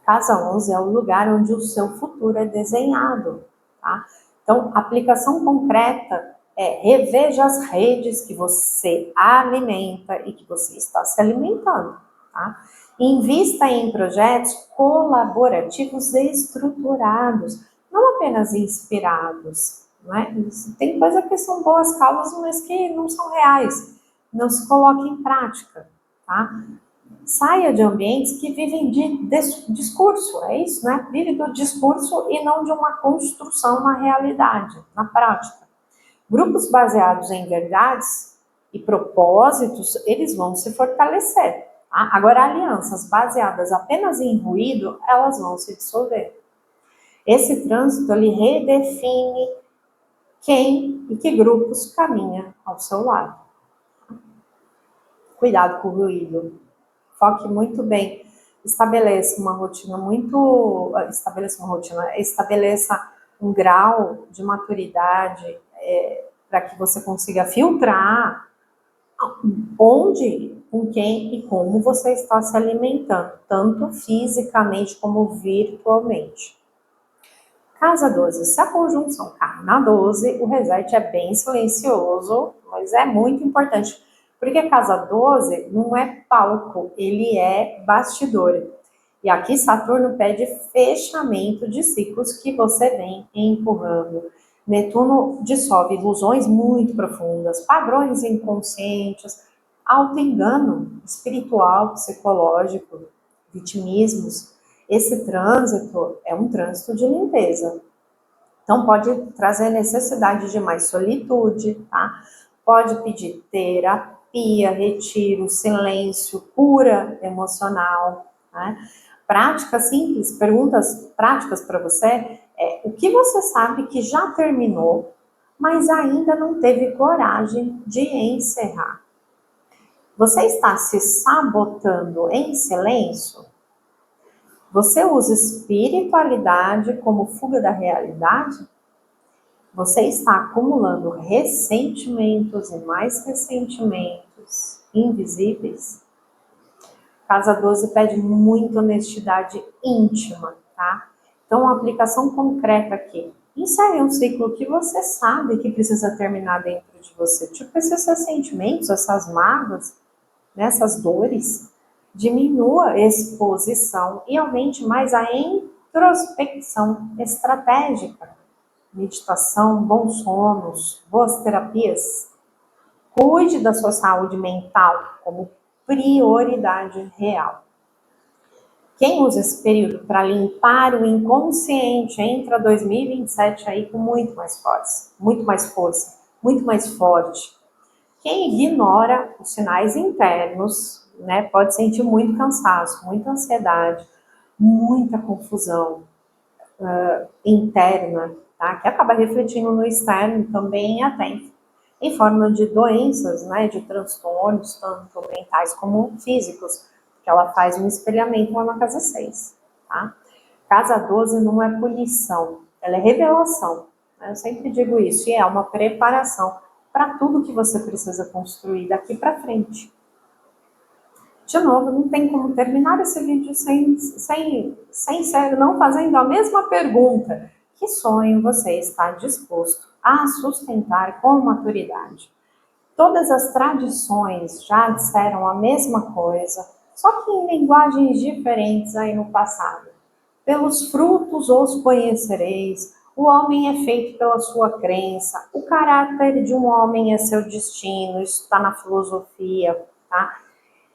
Casa 11 é o lugar onde o seu futuro é desenhado, tá? Então, aplicação concreta é reveja as redes que você alimenta e que você está se alimentando, tá? Invista em projetos colaborativos e estruturados, não apenas inspirados, né? Tem coisas que são boas causas, mas que não são reais, não se coloca em prática, tá? Saia de ambientes que vivem de discurso, é isso, né? Vive do discurso e não de uma construção na realidade, na prática. Grupos baseados em verdades e propósitos, eles vão se fortalecer. Tá? Agora, alianças baseadas apenas em ruído, elas vão se dissolver. Esse trânsito, ele redefine quem e que grupos caminha ao seu lado. Cuidado com o ruído. Foque muito bem. Estabeleça um grau de maturidade para que você consiga filtrar onde, com quem e como você está se alimentando, tanto fisicamente como virtualmente. Casa 12, se a conjunção cai na 12, o reset é bem silencioso, mas é muito importante, porque a casa 12 não é palco, ele é bastidor. E aqui Saturno pede fechamento de ciclos que você vem empurrando. Netuno dissolve ilusões muito profundas, padrões inconscientes, auto-engano espiritual, psicológico, vitimismos. Esse trânsito é um trânsito de limpeza. Então, pode trazer necessidade de mais solitude, tá? Pode pedir terapia, retiro, silêncio, cura emocional, né? Práticas simples, perguntas práticas para você o que você sabe que já terminou, mas ainda não teve coragem de encerrar? Você está se sabotando em silêncio? Você usa espiritualidade como fuga da realidade? Você está acumulando ressentimentos e mais ressentimentos invisíveis? Casa 12 pede muita honestidade íntima, tá? Então, uma aplicação concreta aqui. Encerre um ciclo que você sabe que precisa terminar dentro de você. Tipo, esses ressentimentos, essas mágoas, essas dores. Diminua a exposição e aumente mais a introspecção estratégica. Meditação, bons sonos, boas terapias. Cuide da sua saúde mental como prioridade real. Quem usa esse período para limpar o inconsciente entra 2027 aí com muito mais força, muito mais forte. Quem ignora os sinais internos, né, pode sentir muito cansaço, muita ansiedade, muita confusão interna, tá, que acaba refletindo no externo também, até em forma de doenças, né, de transtornos, tanto mentais como físicos, que ela faz um espelhamento lá na casa 6, tá? Casa 12 não é punição, ela é revelação, né? Eu sempre digo isso, e é uma preparação para tudo que você precisa construir daqui para frente. De novo, não tem como terminar esse vídeo sem ser não fazendo a mesma pergunta. Que sonho você está disposto a sustentar com maturidade? Todas as tradições já disseram a mesma coisa, só que em linguagens diferentes aí no passado. Pelos frutos os conhecereis, o homem é feito pela sua crença, o caráter de um homem é seu destino, isso está na filosofia, tá?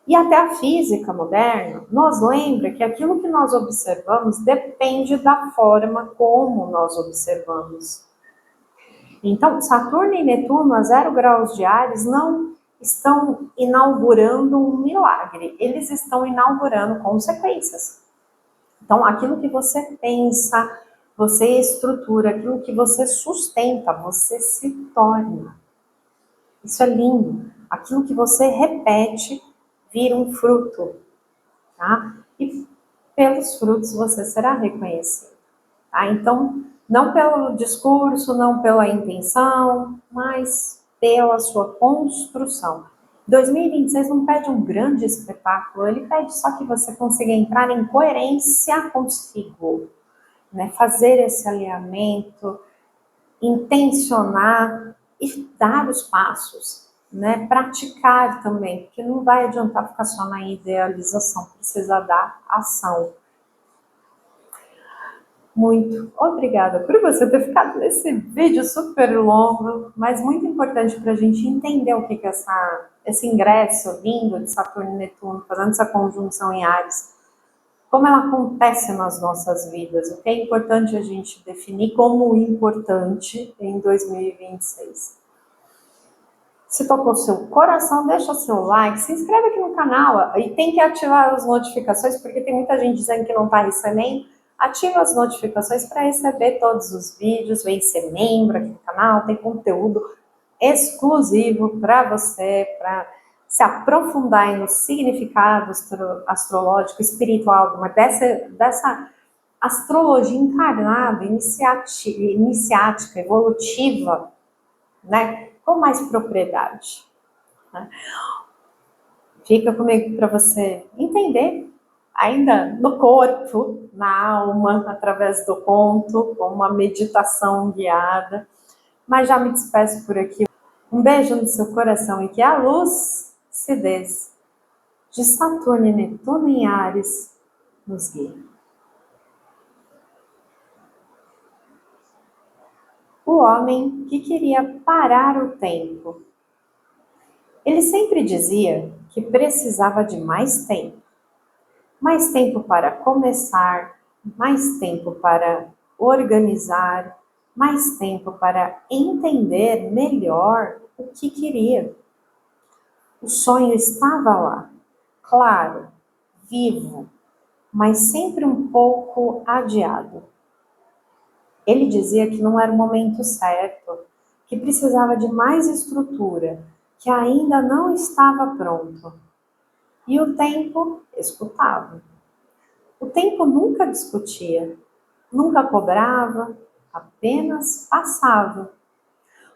E até a física moderna nos lembra que aquilo que nós observamos depende da forma como nós observamos. Então, Saturno e Netuno a 0 graus de Áries não estão inaugurando um milagre, eles estão inaugurando consequências. Então, aquilo que você pensa, você estrutura, aquilo que você sustenta, você se torna. Isso é lindo. Aquilo que você repete vira um fruto, tá? E pelos frutos você será reconhecido, tá? Então, não pelo discurso, não pela intenção, mas pela sua construção. 2026 não pede um grande espetáculo, ele pede só que você consiga entrar em coerência consigo, né? Fazer esse alinhamento, intencionar e dar os passos, né? Praticar também, porque não vai adiantar ficar só na idealização, precisa dar ação. Muito obrigada por você ter ficado nesse vídeo super longo, mas muito importante para a gente entender o que é esse ingresso vindo de Saturno e Netuno, fazendo essa conjunção em Áries, como ela acontece nas nossas vidas, o que é importante a gente definir como importante em 2026. Se tocou seu coração, deixa seu like, se inscreve aqui no canal e tem que ativar as notificações, porque tem muita gente dizendo que não está recebendo. Ativa as notificações para receber todos os vídeos, vem ser membro aqui do canal, tem conteúdo exclusivo para você, para se aprofundar no significado astrológico, espiritual, dessa astrologia encarnada, iniciática, evolutiva, né, com mais propriedade. Né? Fica comigo para você entender, ainda no corpo, na alma, através do conto, com uma meditação guiada. Mas já me despeço por aqui. Um beijo no seu coração e que a luz se des de Saturno e Netuno em Áries nos guie. O homem que queria parar o tempo. Ele sempre dizia que precisava de mais tempo para começar, mais tempo para organizar, mais tempo para entender melhor o que queria. O sonho estava lá, claro, vivo, mas sempre um pouco adiado. Ele dizia que não era o momento certo, que precisava de mais estrutura, que ainda não estava pronto. E o tempo escutava. O tempo nunca discutia, nunca cobrava, apenas passava.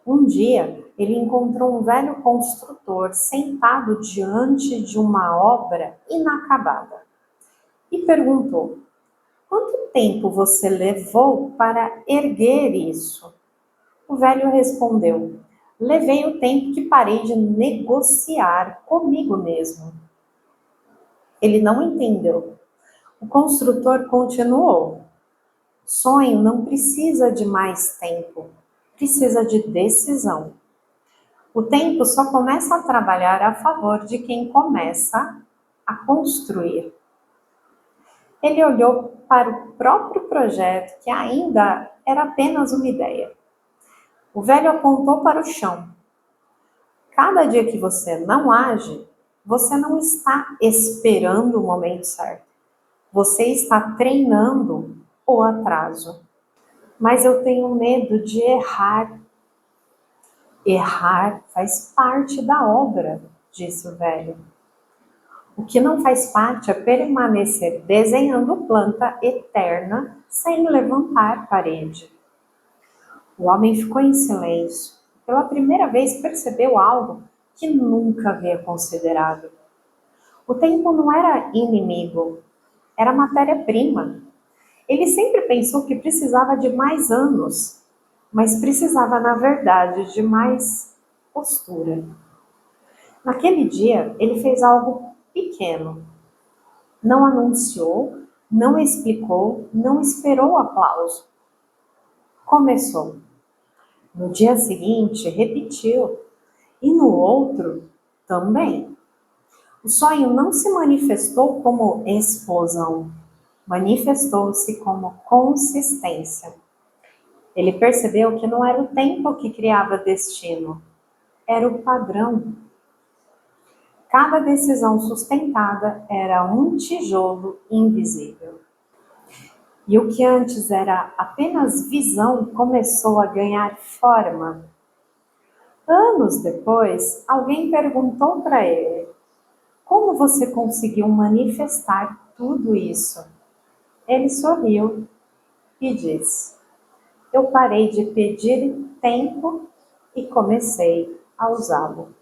Um dia, ele encontrou um velho construtor sentado diante de uma obra inacabada e perguntou: quanto tempo você levou para erguer isso? O velho respondeu: levei o tempo que parei de negociar comigo mesmo. Ele não entendeu. O construtor continuou: sonho não precisa de mais tempo, precisa de decisão. O tempo só começa a trabalhar a favor de quem começa a construir. Ele olhou para o próprio projeto, que ainda era apenas uma ideia. O velho apontou para o chão. Cada dia que você não age, você não está esperando o momento certo. Você está treinando o atraso. Mas eu tenho medo de errar. Errar faz parte da obra, disse o velho. O que não faz parte é permanecer desenhando planta eterna sem levantar parede. O homem ficou em silêncio. Pela primeira vez percebeu algo que nunca havia considerado. O tempo não era inimigo, era matéria-prima. Ele sempre pensou que precisava de mais anos, mas precisava, na verdade, de mais postura. Naquele dia, ele fez algo pequeno. Não anunciou, não explicou, não esperou aplauso. Começou. No dia seguinte, repetiu. E no outro, também. O sonho não se manifestou como explosão, manifestou-se como consistência. Ele percebeu que não era o tempo que criava destino, era o padrão. Cada decisão sustentada era um tijolo invisível. E o que antes era apenas visão começou a ganhar forma. Anos depois, alguém perguntou para ele: como você conseguiu manifestar tudo isso? Ele sorriu e disse: eu parei de pedir tempo e comecei a usá-lo.